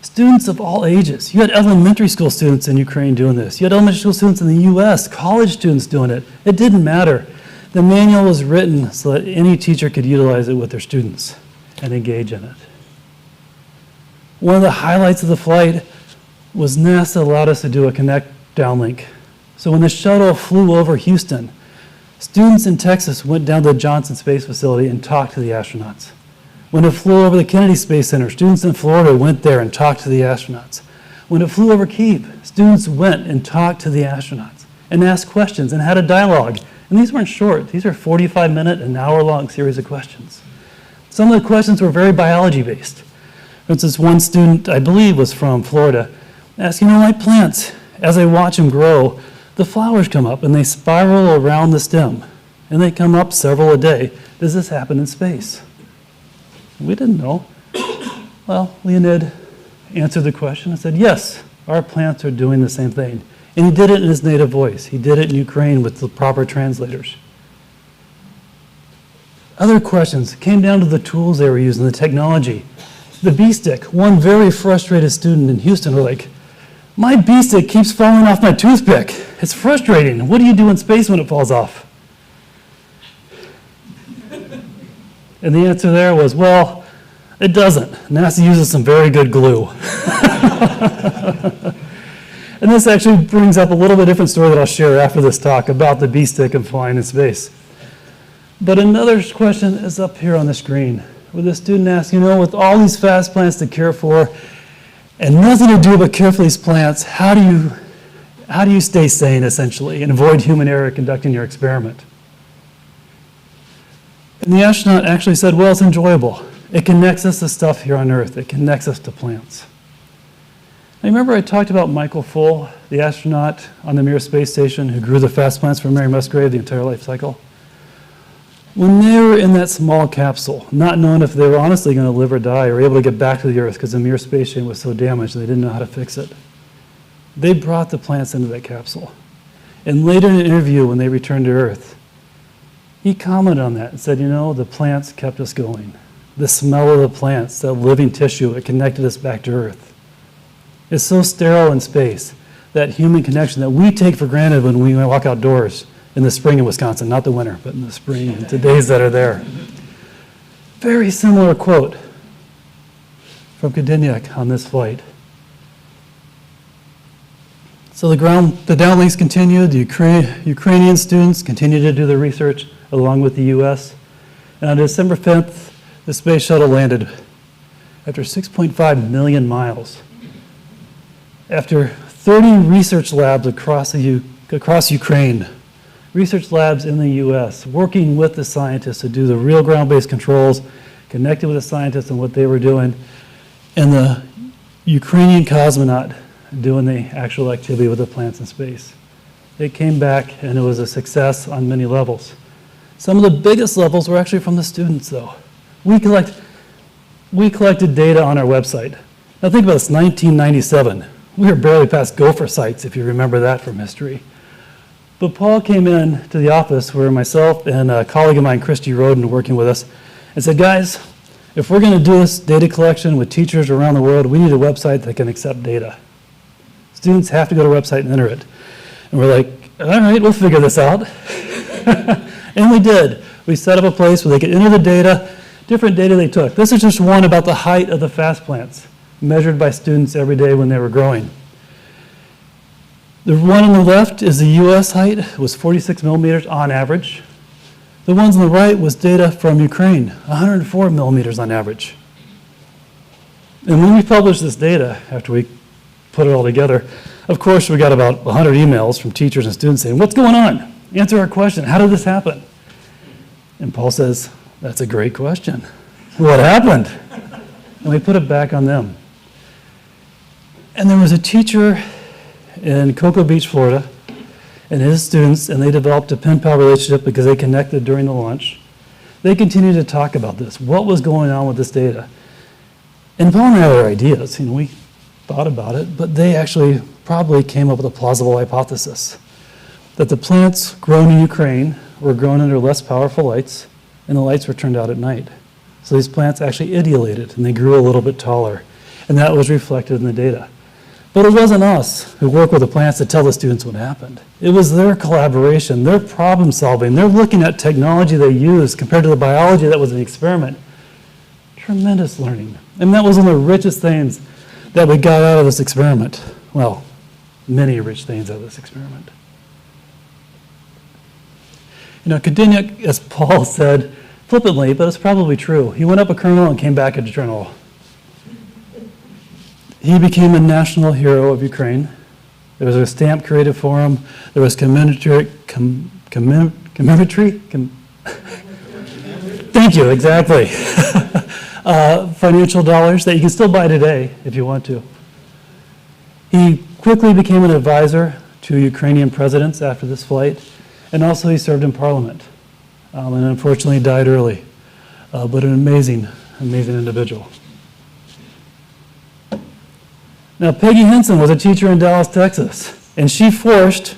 Students of all ages. You had elementary school students in Ukraine doing this. You had elementary school students in the US, college students doing it. It didn't matter. The manual was written so that any teacher could utilize it with their students and engage in it. One of the highlights of the flight was NASA allowed us to do a connect downlink. So when the shuttle flew over Houston, students in Texas went down to the Johnson Space Facility and talked to the astronauts. When it flew over the Kennedy Space Center, students in Florida went there and talked to the astronauts. When it flew over Kyiv, students went and talked to the astronauts and asked questions and had a dialogue. And these weren't short. These are 45-minute, an hour-long series of questions. Some of the questions were very biology-based. For instance, one student, I believe, was from Florida, asked, my plants, as I watch them grow, the flowers come up and they spiral around the stem, and they come up several a day. Does this happen in space? We didn't know. Well, Leonid answered the question and said, yes, our plants are doing the same thing. And he did it in his native voice. He did it in Ukraine with the proper translators. Other questions came down to the tools they were using, the technology. The bee stick. One very frustrated student in Houston was like, my bee stick keeps falling off my toothpick. It's frustrating. What do you do in space when it falls off? And the answer there was, well, it doesn't. NASA uses some very good glue. And this actually brings up a little bit different story that I'll share after this talk about the bee stick and flying in space. But another question is up here on the screen, where the student asks, with all these fast plants to care for and nothing to do but care for these plants, how do you stay sane, essentially, and avoid human error conducting your experiment? And the astronaut actually said, well, it's enjoyable. It connects us to stuff here on Earth. It connects us to plants. Now, remember I talked about Michael Full, the astronaut on the Mir space station who grew the fast plants for Mary Musgrave the entire life cycle? When they were in that small capsule, not knowing if they were honestly going to live or die or able to get back to the Earth because the Mir space station was so damaged they didn't know how to fix it, they brought the plants into that capsule. And later in an interview when they returned to Earth, he commented on that and said, the plants kept us going. The smell of the plants, that living tissue, it connected us back to Earth. It's so sterile in space, that human connection that we take for granted when we walk outdoors in the spring in Wisconsin, not the winter, but in the spring, and the days that are there. Very similar quote from Kadeniak on this flight. So the downlinks continued. The Ukrainian students continued to do the research along with the US. And on December 5th, the space shuttle landed after 6.5 million miles. After 30 research labs across Ukraine, research labs in the US, working with the scientists to do the real ground-based controls, connected with the scientists and what they were doing, and the Ukrainian cosmonaut doing the actual activity with the plants in space. It came back and it was a success on many levels. Some of the biggest levels were actually from the students though. We collected data on our website. Now think about this, 1997. We were barely past gopher sites, if you remember that from history. But Paul came in to the office where myself and a colleague of mine, Christy Roden, working with us, and said, guys, if we're going to do this data collection with teachers around the world, we need a website that can accept data. Students have to go to a website and enter it. And we're like, all right, we'll figure this out. And we did. We set up a place where they could enter the data, different data they took. This is just one about the height of the fast plants, measured by students every day when they were growing. The one on the left is the US height. It was 46 millimeters on average. The ones on the right was data from Ukraine, 104 millimeters on average. And when we published this data, after we put it all together, of course we got about 100 emails from teachers and students saying, what's going on? Answer our question. How did this happen? And Paul says, that's a great question. What happened? And we put it back on them. And there was a teacher in Cocoa Beach, Florida, and his students, and they developed a pen-pal relationship because they connected during the lunch. They continued to talk about this, what was going on with this data. And Paul and I had our ideas, we thought about it, but they actually probably came up with a plausible hypothesis that the plants grown in Ukraine were grown under less powerful lights, and the lights were turned out at night. So these plants actually ideolated, and they grew a little bit taller, and that was reflected in the data. But it wasn't us who worked with the plants to tell the students what happened. It was their collaboration, their problem solving. They're looking at technology they used compared to the biology that was an experiment. Tremendous learning. And that was one of the richest things that we got out of this experiment. Well, many rich things out of this experiment. Kadeniuk, as Paul said, flippantly, but it's probably true. He went up a colonel and came back a general. He became a national hero of Ukraine. There was a stamp created for him. There was commemorative, thank you, exactly. Financial dollars that you can still buy today if you want to. He quickly became an advisor to Ukrainian presidents after this flight, and also he served in parliament, and unfortunately died early, but an amazing, amazing individual. Now, Peggy Henson was a teacher in Dallas, Texas, and she encouraged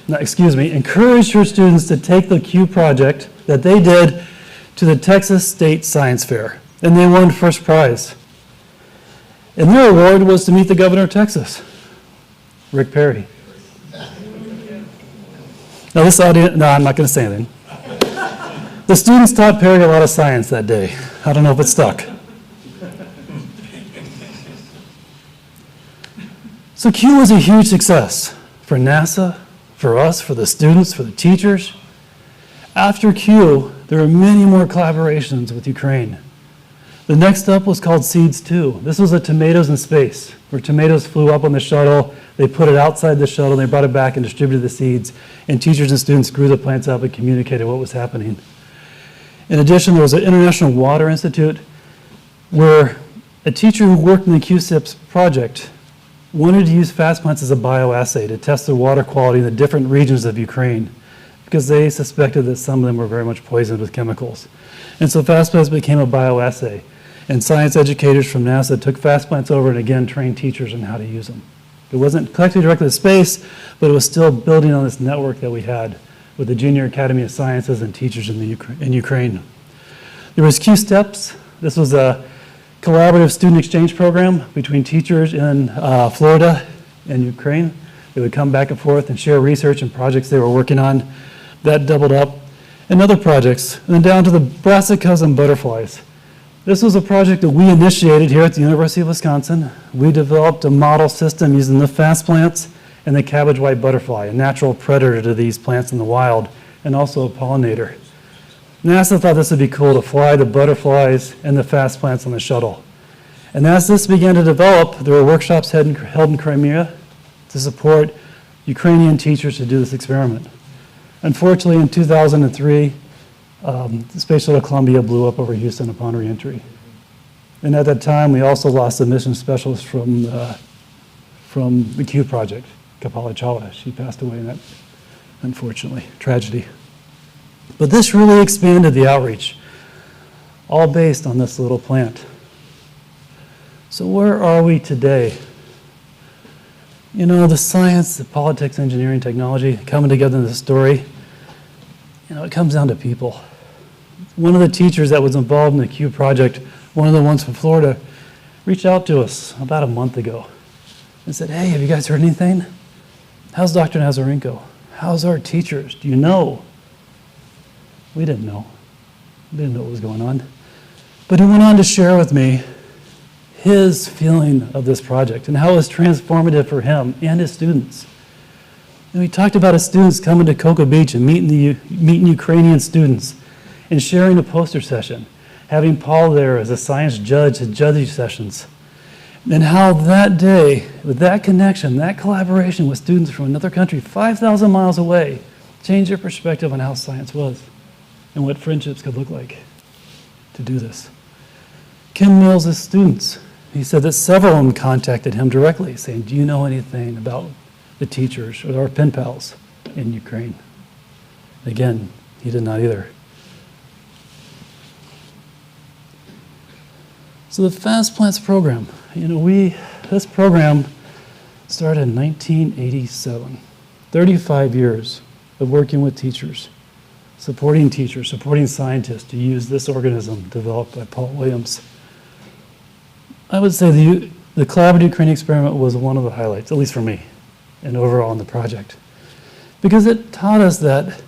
her students to take the Q project that they did to the Texas State Science Fair, and they won first prize. And their award was to meet the governor of Texas, Rick Perry. Now this audience, no, I'm not going to say anything. The students taught Perry a lot of science that day. I don't know if it stuck. So Q was a huge success for NASA, for us, for the students, for the teachers. After Q, there were many more collaborations with Ukraine. The next up was called Seeds 2. This was a tomatoes in space, where tomatoes flew up on the shuttle, they put it outside the shuttle, they brought it back and distributed the seeds, and teachers and students grew the plants up and communicated what was happening. In addition, there was an International Water Institute where a teacher who worked in the QSIPS project wanted to use fastplants as a bioassay to test the water quality in the different regions of Ukraine because they suspected that some of them were very much poisoned with chemicals. And so fastplants became a bioassay. And science educators from NASA took fastplants over and again trained teachers on how to use them. It wasn't collected directly to space, but it was still building on this network that we had with the Junior Academy of Sciences and teachers in Ukraine. There was Q Steps. This was a collaborative student exchange program between teachers in Florida and Ukraine. They would come back and forth and share research and projects they were working on. That doubled up. And other projects, and then down to the brassicas and butterflies. This was a project that we initiated here at the University of Wisconsin. We developed a model system using the fastplants and the cabbage white butterfly, a natural predator to these plants in the wild, and also a pollinator. NASA thought this would be cool to fly the butterflies and the fastplants on the shuttle. And as this began to develop, there were workshops held in Crimea to support Ukrainian teachers to do this experiment. Unfortunately, in 2003, the Space Shuttle Columbia blew up over Houston upon reentry. And at that time, we also lost a mission specialist from from the Q project, Kapala Chala. She passed away in that, unfortunately, tragedy. But this really expanded the outreach, all based on this little plant. So where are we today? You know, the science, the politics, engineering, technology coming together in this story, you know, it comes down to people. One of the teachers that was involved in the Q project, one of the ones from Florida, reached out to us about a month ago and said, hey, have you guys heard anything? How's Dr. Nazarenko? How's our teachers? Do you know? We didn't know. We didn't know what was going on. But he went on to share with me his feeling of this project and how it was transformative for him and his students. And we talked about his students coming to Cocoa Beach and meeting Ukrainian students and sharing a poster session, having Paul there as a science judge at judging sessions, and how that day, with that connection, that collaboration with students from another country 5,000 miles away, changed their perspective on how science was and what friendships could look like to do this. Kim Mills' students, he said that several of them contacted him directly saying, do you know anything about the teachers or our pen pals in Ukraine? Again, he did not either. So the Fastplants Program, you know, this program started in 1987, 35 years of working with teachers, supporting scientists to use this organism developed by Paul Williams. I would say the Collaborative Ukrainian experiment was one of the highlights, at least for me, and overall in the project, because it taught us that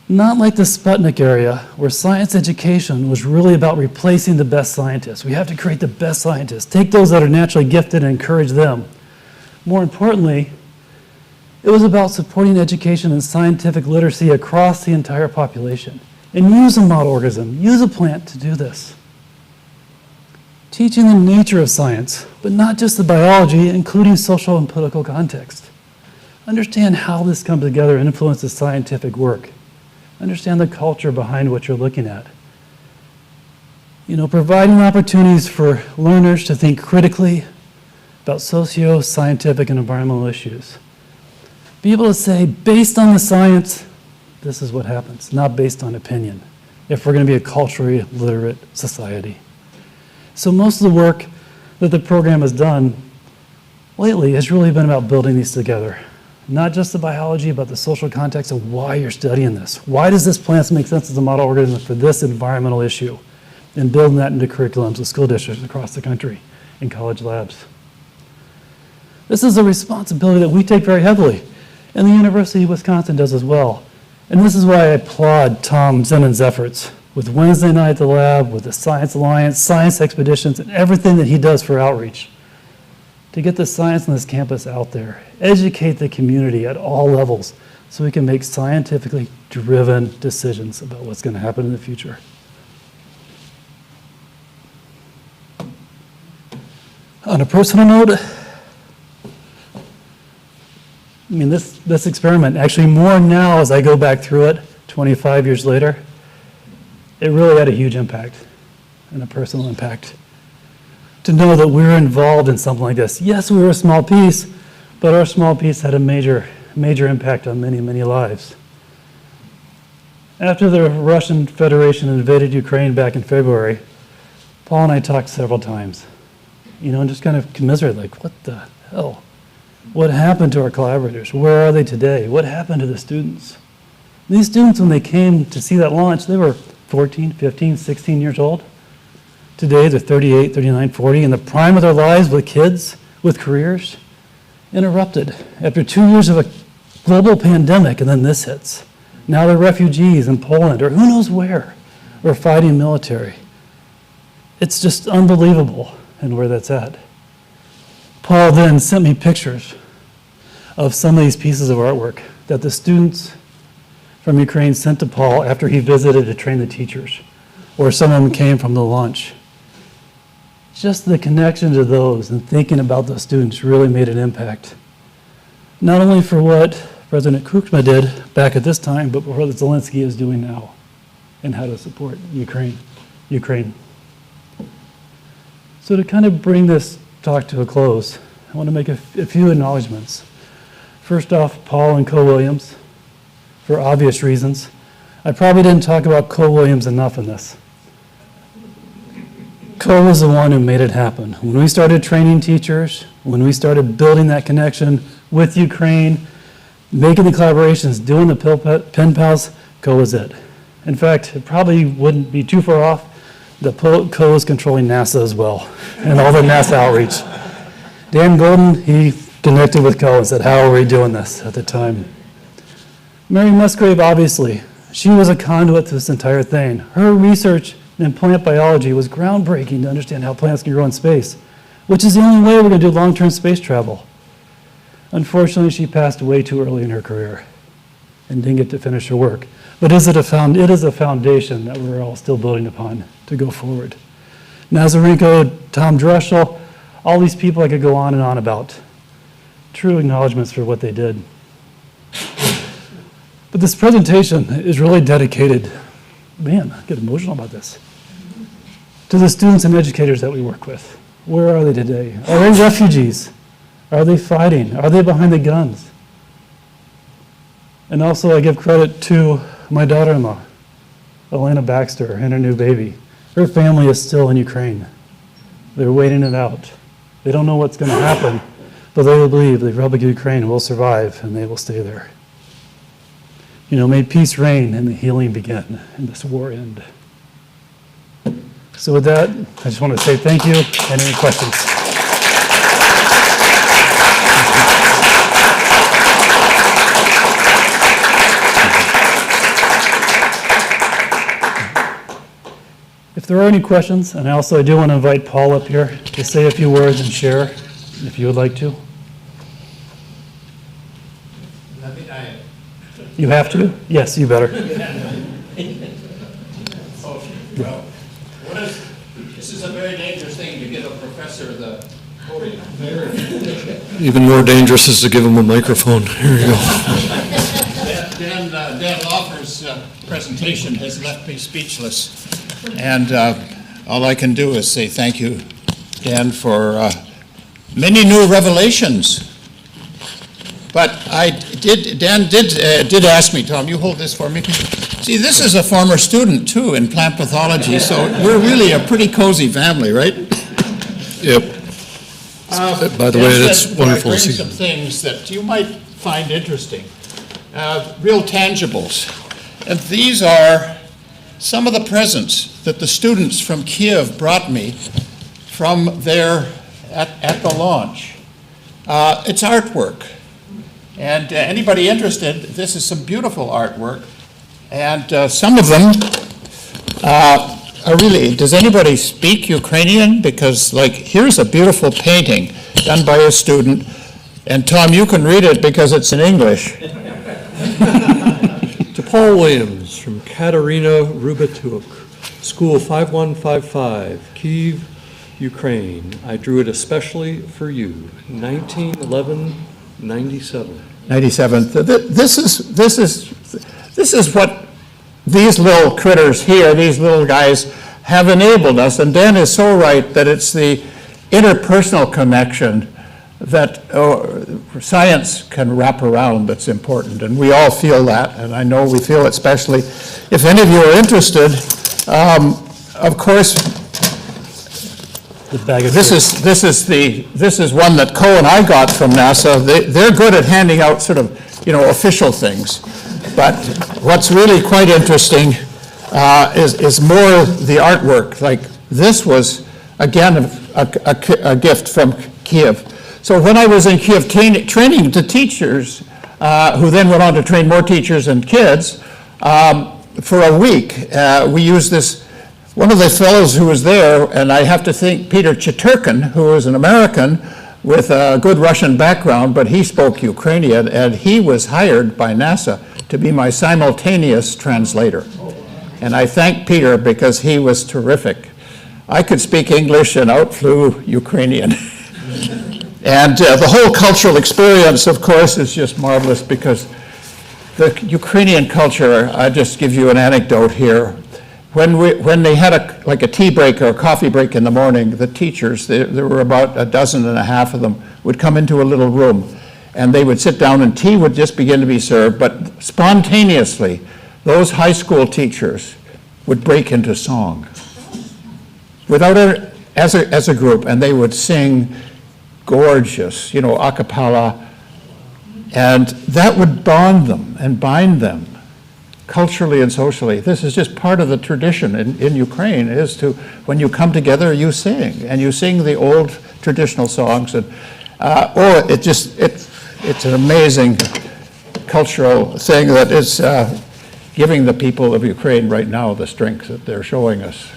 not like the Sputnik area, where science education was really about replacing the best scientists. We have to create the best scientists, take those that are naturally gifted and encourage them. More importantly, it was about supporting education and scientific literacy across the entire population, and use a model organism, use a plant to do this. Teaching the nature of science, but not just the biology, including social and political context. Understand how this comes together and influences scientific work. Understand the culture behind what you're looking at. You know, providing opportunities for learners to think critically about socio-scientific and environmental issues. Be able to say, based on the science, this is what happens, not based on opinion, if we're going to be a culturally literate society. So most of the work that the program has done lately has really been about building these together. Not just the biology, but the social context of why you're studying this. Why does this plant make sense as a model organism for this environmental issue? And building that into curriculums with school districts across the country in college labs. This is a responsibility that we take very heavily, and the University of Wisconsin does as well. And this is why I applaud Tom Zimmerman's efforts with Wednesday night at the lab, with the Science Alliance, science expeditions, and everything that he does for outreach to get the science on this campus out there, educate the community at all levels so we can make scientifically driven decisions about what's going to happen in the future. On a personal note, I mean, this experiment, actually more now as I go back through it 25 years later, it really had a huge impact and a personal impact. To know that we were involved in something like this. Yes, we were a small piece, but our small piece had a major impact on many, many lives. After the Russian Federation invaded Ukraine back in February, Paul and I talked several times, you know, and just kind of commiserated, like, what the hell? What happened to our collaborators? Where are they today? What happened to the students? These students, when they came to see that launch, they were 14, 15, 16 years old. Today, they're 38, 39, 40, in the prime of their lives with kids, with careers, interrupted after 2 years of a global pandemic, and then this hits. Now they're refugees in Poland, or who knows where, or fighting military. It's just unbelievable and where that's at. Paul then sent me pictures of some of these pieces of artwork that the students from Ukraine sent to Paul after he visited to train the teachers, or some of them came from the launch. Just the connection to those and thinking about those students really made an impact. Not only for what President Kuchma did back at this time, but for what Zelensky is doing now and how to support Ukraine. So to kind of bring this talk to a close, I want to make a few acknowledgements. First off, Paul and Co. Williams, for obvious reasons. I probably didn't talk about Co. Williams enough in this. Co was the one who made it happen. When we started training teachers, when we started building that connection with Ukraine, making the collaborations, doing the pen pals, Co was it. In fact, it probably wouldn't be too far off that Co is controlling NASA as well, and all the NASA outreach. Dan Golden, he connected with Co and said, how are we doing this at the time? Mary Musgrave, obviously, she was a conduit to this entire thing. Her research in plant biology was groundbreaking to understand how plants can grow in space, which is the only way we're going to do long-term space travel. Unfortunately, she passed away too early in her career and didn't get to finish her work. But it is a foundation that we're all still building upon to go forward. Nazarenko, Tom Dreschel, all these people I could go on and on about. True acknowledgments for what they did. But this presentation is really dedicated, man, I get emotional about this, to the students and educators that we work with. Where are they today? Are they refugees? Are they fighting? Are they behind the guns? And also I give credit to my daughter-in-law, Elena Baxter, and her new baby. Her family is still in Ukraine. They're waiting it out. They don't know what's going to happen, but they believe the Republic of Ukraine will survive and they will stay there. You know, may peace reign and the healing begin and this war end. So with that, I just want to say thank you and any questions. If there are any questions, and I do want to invite Paul up here to say a few words and share, if you would like to. You have to? Yes, you better.
Well, this is a very dangerous thing to give a professor the podium.
Even more dangerous is to give him a microphone. Here you go.
Dan Lauffer's presentation has left me speechless. And all I can do is say thank you, Dan, for many new revelations. But Dan did ask me, Tom, you hold this for me. See, this is a former student, too, in plant pathology, so we're really a pretty cozy family, right?
Yep. By the way, that's wonderful to see.
Some things that you might find interesting, real tangibles. And these are some of the presents that the students from Kiev brought me from there at the launch. It's artwork. And anybody interested, this is some beautiful artwork. And some of them are really, does anybody speak Ukrainian? Because, like, here's a beautiful painting done by a student. And Tom, you can read it because it's in English.
To Paul Williams from Katerina Rubatuk, School 5155, Kyiv, Ukraine. I drew it especially for you. 1911-97.
97. This is what these little critters here, these little guys, have enabled us. And Dan is so right that it's the interpersonal connection that science can wrap around that's important. And we all feel that, and I know we feel it especially. If any of you are interested, of course, this is one that Co and I got from NASA. They're good at handing out sort of, official things. But what's really quite interesting is more the artwork. Like this was, again, a gift from Kiev. So when I was in Kiev training the teachers, who then went on to train more teachers and kids, for a week, we used this. One of the fellows who was there, and I have to thank Peter Cheturkin, who was an American with a good Russian background, but he spoke Ukrainian, and he was hired by NASA to be my simultaneous translator. And I thank Peter because he was terrific. I could speak English and outflew Ukrainian. And the whole cultural experience, of course, is just marvelous because the Ukrainian culture, I just give you an anecdote here. when they had like a tea break or a coffee break in the morning, the teachers, there were about a dozen and a half of them, would come into a little room, and they would sit down and tea would just begin to be served, but spontaneously, those high school teachers would break into song as a group, and they would sing gorgeous, a cappella, and that would bond them and bind them culturally and socially. This is just part of the tradition in Ukraine, is to, when you come together, you sing, and you sing the old traditional songs, and it's an amazing cultural thing that is giving the people of Ukraine right now the strength that they're showing us.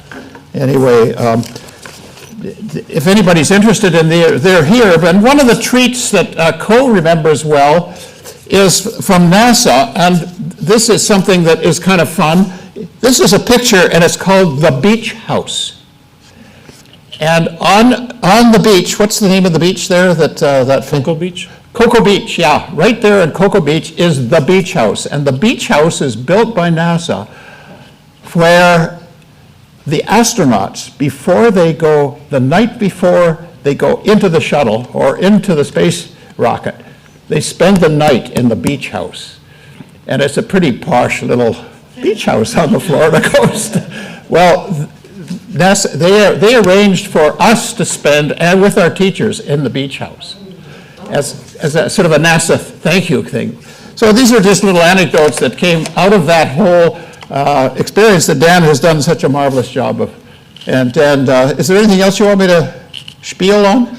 Anyway, if anybody's interested in they're here, but one of the treats that Co remembers well is from NASA, and this is something that is kind of fun. This is a picture, and it's called the Beach House. And on the beach, what's the name of the beach there?
Cocoa Beach?
Cocoa Beach, yeah. Right there in Cocoa Beach is the Beach House. And the Beach House is built by NASA where the astronauts, the night before they go into the shuttle or into the space rocket, they spend the night in the Beach House. And it's a pretty posh little beach house on the Florida coast. Well, they arranged for us to spend, and with our teachers, in the Beach House as a sort of a NASA thank you thing. So these are just little anecdotes that came out of that whole experience that Dan has done such a marvelous job of. And is there anything else you want me to spiel on?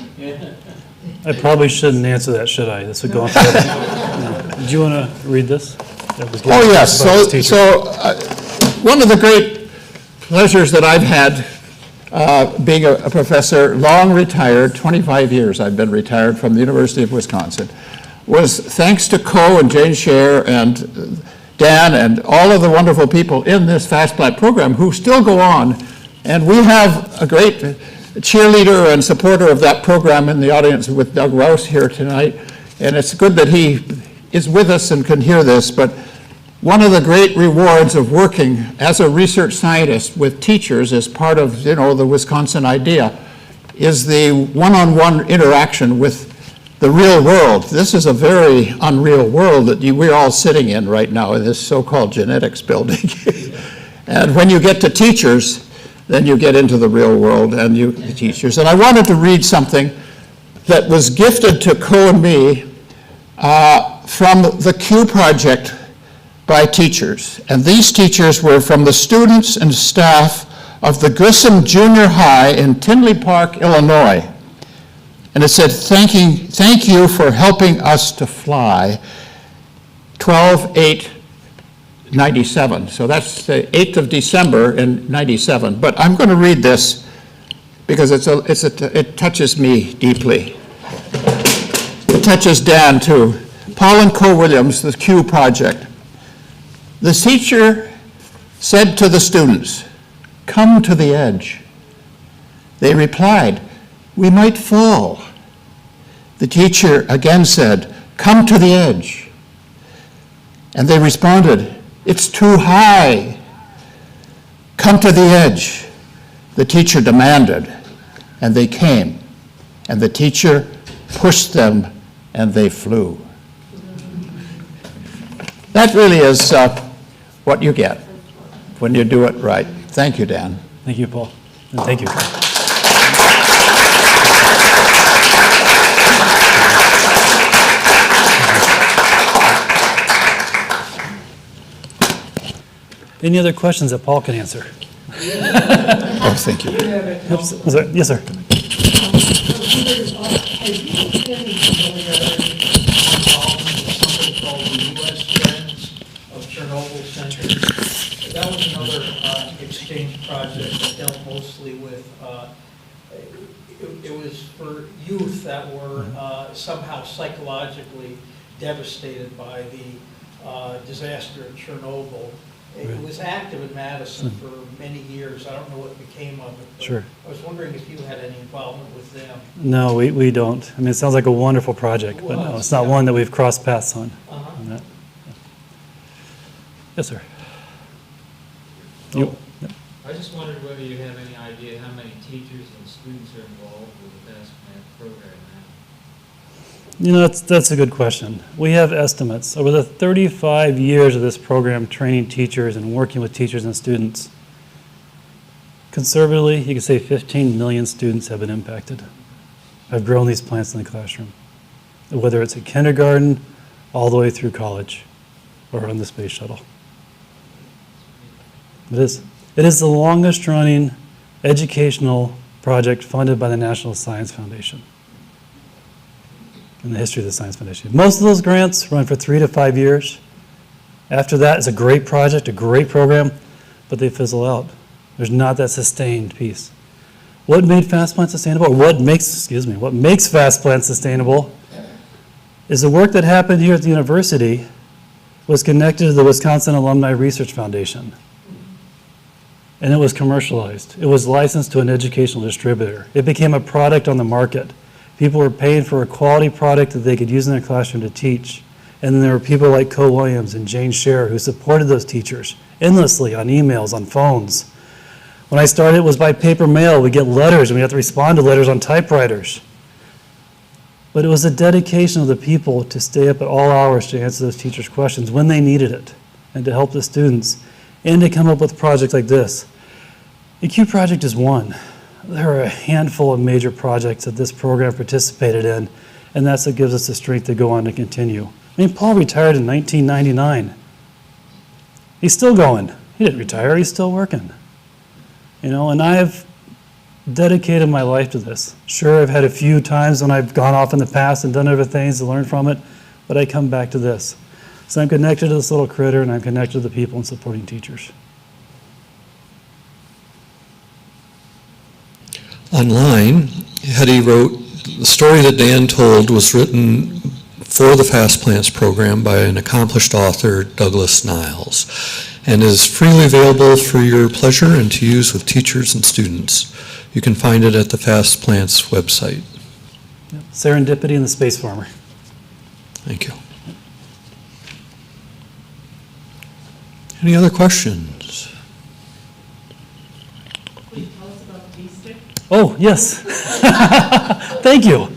I probably shouldn't answer that, should I? This would go on forever. No. Do you want to read this?
Oh, yes. So one of the great pleasures that I've had being a professor, long retired, 25 years I've been retired from the University of Wisconsin, was thanks to Co and Jane Scher and Dan and all of the wonderful people in this Fastplant program who still go on. And we have a great cheerleader and supporter of that program in the audience with Doug Rouse here tonight. And it's good that he is with us and can hear this. But one of the great rewards of working as a research scientist with teachers as part of, the Wisconsin idea is the one-on-one interaction with the real world. This is a very unreal world that we're all sitting in right now in this so-called genetics building. And when you get to teachers, then you get into the real world and the teachers. And I wanted to read something that was gifted to Co and me from the Q project by teachers. And these teachers were from the students and staff of the Grissom Junior High in Tinley Park, Illinois. And it said, thank you for helping us to fly 12/8/97. So that's the 8th of December in 97. But I'm going to read this because it touches me deeply. It touches Dan too. Paul and Co. Williams, the Q project. The teacher said to the students, "Come to the edge." They replied, "We might fall." The teacher again said, "Come to the edge." And they responded, "It's too high." "Come to the edge," the teacher demanded, and they came, and the teacher pushed them, and they flew. That really is what you get when you do it right. Thank you, Dan.
Thank you, Paul. And thank you. Any other questions that Paul can answer?
Oh, thank you.
Oops. Yes, sir.
That was another exchange project that dealt mostly with, it was for youth that were somehow psychologically devastated by the disaster at Chernobyl. It was active in Madison for many years. I don't know what became of it. But
Sure.
I was wondering if you had any involvement with them.
No, we don't. I mean, it sounds like a wonderful project, but no, it's not one that we've crossed paths on. On that. Yes, sir.
So,
I just wondered whether you have any idea how many teachers and students are involved with the Fastplant program now?
You know, that's a good question. We have estimates. Over the 35 years of this program, training teachers and working with teachers and students, conservatively, you could say 15 million students have been impacted. I've grown these plants in the classroom, whether it's at kindergarten all the way through college or on the space shuttle. It is. It is the longest running educational project funded by the National Science Foundation in the history of the Science Foundation. Most of those grants run for 3 to 5 years. After that, it's a great project, a great program, but they fizzle out. There's not that sustained piece. What made Fastplant sustainable, or what makes Fastplant sustainable is the work that happened here at the university was connected to the Wisconsin Alumni Research Foundation. And it was commercialized. It was licensed to an educational distributor. It became a product on the market. People were paying for a quality product that they could use in their classroom to teach. And then there were people like Co Williams and Jane Scher who supported those teachers endlessly on emails, on phones. When I started, it was by paper mail. We'd get letters, and we'd have to respond to letters on typewriters. But it was a dedication of the people to stay up at all hours to answer those teachers' questions when they needed it, and to help the students, and to come up with projects like this. The Q project is one. There are a handful of major projects that this program participated in, and that's what gives us the strength to go on to continue. I mean, Paul retired in 1999. He's still going. He didn't retire, he's still working. You know, and I've dedicated my life to this. Sure, I've had a few times when I've gone off in the past and done other things to learn from it, but I come back to this. So I'm connected to this little critter, and I'm connected to the people and supporting teachers.
Online, Hetty wrote, the story that Dan told was written for the Fastplants program by an accomplished author, Douglas Niles, and is freely available for your pleasure and to use with teachers and students. You can find it at the Fastplants website.
Yep. Serendipity and the Space Farmer.
Thank you. Any other questions?
Will you tell us about the bee stick?
Oh, yes. Thank you.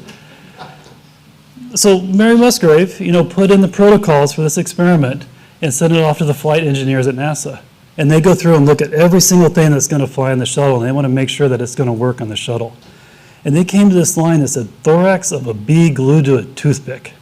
So Mary Musgrave, put in the protocols for this experiment and sent it off to the flight engineers at NASA. And they go through and look at every single thing that's going to fly on the shuttle, and they want to make sure that it's going to work on the shuttle. And they came to this line that said, thorax of a bee glued to a toothpick.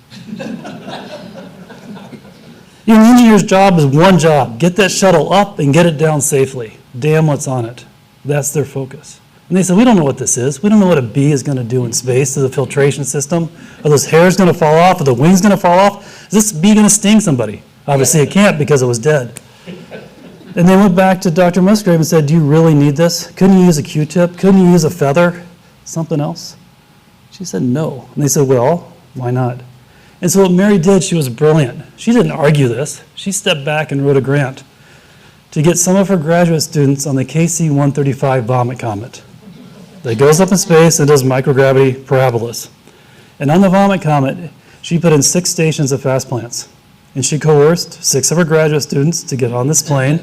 The engineer's job is one job, get that shuttle up and get it down safely. Damn what's on it. That's their focus. And they said, we don't know what this is. We don't know what a bee is going to do in space to the filtration system. Are those hairs going to fall off? Are the wings going to fall off? Is this bee going to sting somebody? Obviously it can't because it was dead. And they went back to Dr. Musgrave and said, do you really need this? Couldn't you use a Q-tip? Couldn't you use a feather? Something else? She said, no. And they said, well, why not? And so what Mary did, she was brilliant. She didn't argue this. She stepped back and wrote a grant to get some of her graduate students on the KC-135 Vomit Comet that goes up in space and does microgravity parabolas. And on the Vomit Comet, she put in 6 stations of Fastplants. And she coerced 6 of her graduate students to get on this plane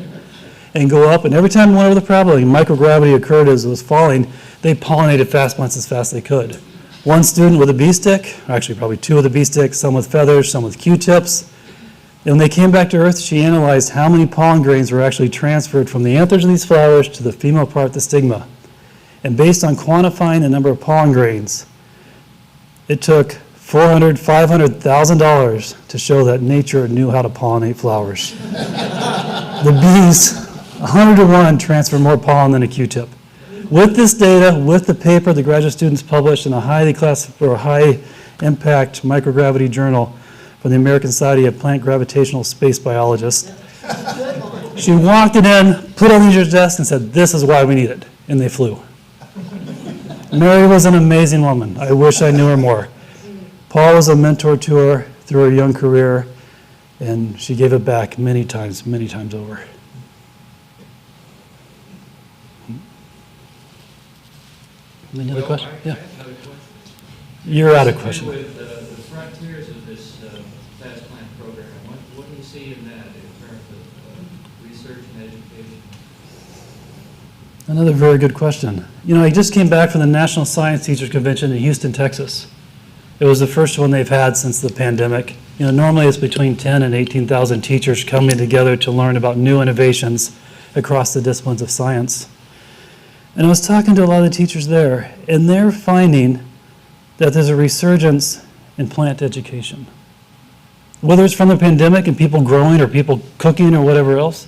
and go up, and every time it went over the parabola, microgravity occurred as it was falling, they pollinated Fastplants as fast as they could. One student with a bee stick, or actually probably 2 with a bee stick, some with feathers, some with Q-tips. And when they came back to Earth, she analyzed how many pollen grains were actually transferred from the anthers of these flowers to the female part, the stigma. And based on quantifying the number of pollen grains, it took $400,000, $500,000 to show that nature knew how to pollinate flowers. The bees, 100 to 1, transfer more pollen than a Q-tip. With this data, with the paper the graduate students published in a high-impact microgravity journal from the American Society of Plant Gravitational Space Biologists, she walked it in, put it on the engineer's desk, and said, this is why we need it. And they flew. Mary was an amazing woman. I wish I knew her more. Paul was a mentor to her through her young career, and she gave it back many times over. Any other question? Yeah.
I have another question.
You're out of question.
With the frontiers of this Fastplant program, what do you see in that in terms of research and education?
Another very good question. You know, I just came back from the National Science Teachers Convention in Houston, Texas. It was the first one they've had since the pandemic. You know, normally it's between 10 and 18,000 teachers coming together to learn about new innovations across the disciplines of science. And I was talking to a lot of the teachers there, and they're finding that there's a resurgence in plant education. Whether it's from the pandemic and people growing or people cooking or whatever else,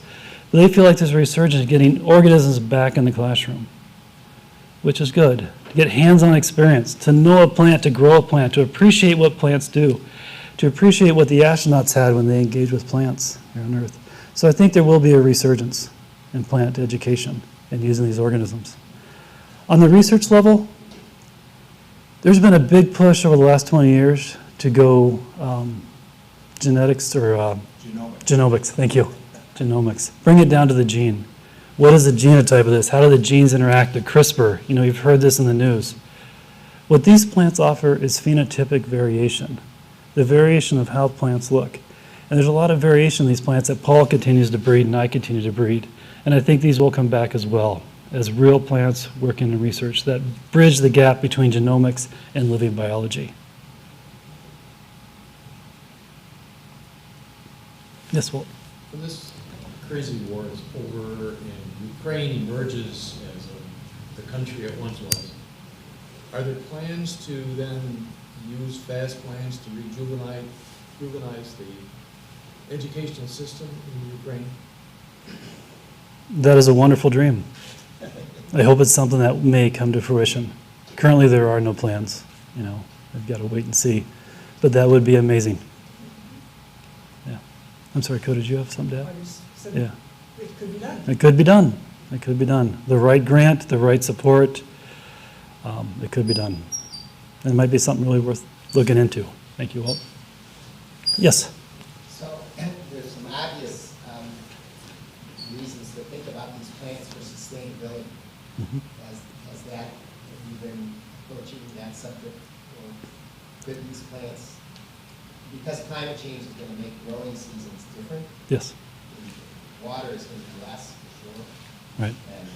they feel like there's a resurgence getting organisms back in the classroom, which is good. To get hands-on experience, to know a plant, to grow a plant, to appreciate what plants do, to appreciate what the astronauts had when they engaged with plants here on Earth. So I think there will be a resurgence in plant education and using these organisms. On the research level, there's been a big push over the last 20 years to go genetics or genomics, thank you, genomics. Bring it down to the gene. What is the genotype of this? How do the genes interact? The CRISPR, you know, you've heard this in the news. What these plants offer is phenotypic variation, the variation of how plants look. And there's a lot of variation in these plants that Paul continues to breed and I continue to breed. And I think these will come back as well as real plants working in research that bridge the gap between genomics and living biology. Yes, Walt?
When this crazy war is over and Ukraine emerges as the country it once was, are there plans to then use Fastplants to rejuvenate the educational system in Ukraine?
That is a wonderful dream. I hope it's something that may come to fruition. Currently, there are no plans. You know, I've got to wait and see. But that would be amazing. Yeah. I'm sorry, Co, did you have something to add?
I just said
Yeah.
it could be done.
It could be done. It could be done. The right grant, the right support, it could be done. And it might be something really worth looking into. Thank you, Walt. Yes?
So there's some obvious reasons to think about these plants for sustainability. Has that, have you been approaching that subject, or could these plants, because climate change is going to make growing seasons different,
Yes.
water is going to be less for sure,
Right.
and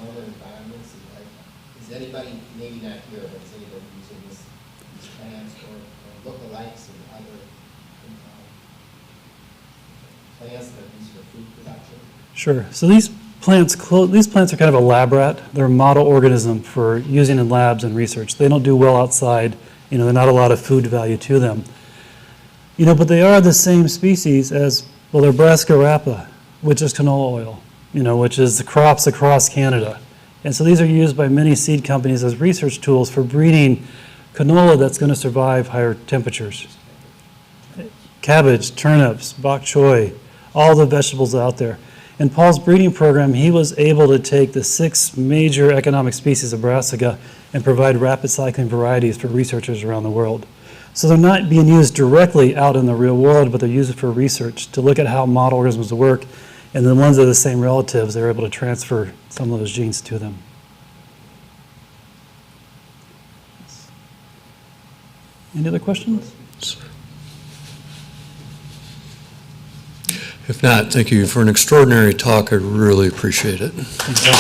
warmer environments. Is anybody, maybe not here, but is anybody using these plants or lookalikes and other plants that are used for food production?
Sure. So these plants are kind of a lab rat. They're a model organism for using in labs and research. They don't do well outside. You know, there's not a lot of food value to them. You know, but they are the same species as, well, they're Brassica rapa, which is canola oil, you know, which is the crops across Canada. And so these are used by many seed companies as research tools for breeding canola that's going to survive higher temperatures. Cabbage, turnips, bok choy, all the vegetables out there. In Paul's breeding program, he was able to take the 6 major economic species of brassica and provide rapid cycling varieties for researchers around the world. So they're not being used directly out in the real world, but they're used for research to look at how model organisms work, and the ones that are the same relatives, they're able to transfer some of those genes to them. Any other questions?
If not, thank you for an extraordinary talk. I really appreciate it.
Thank you.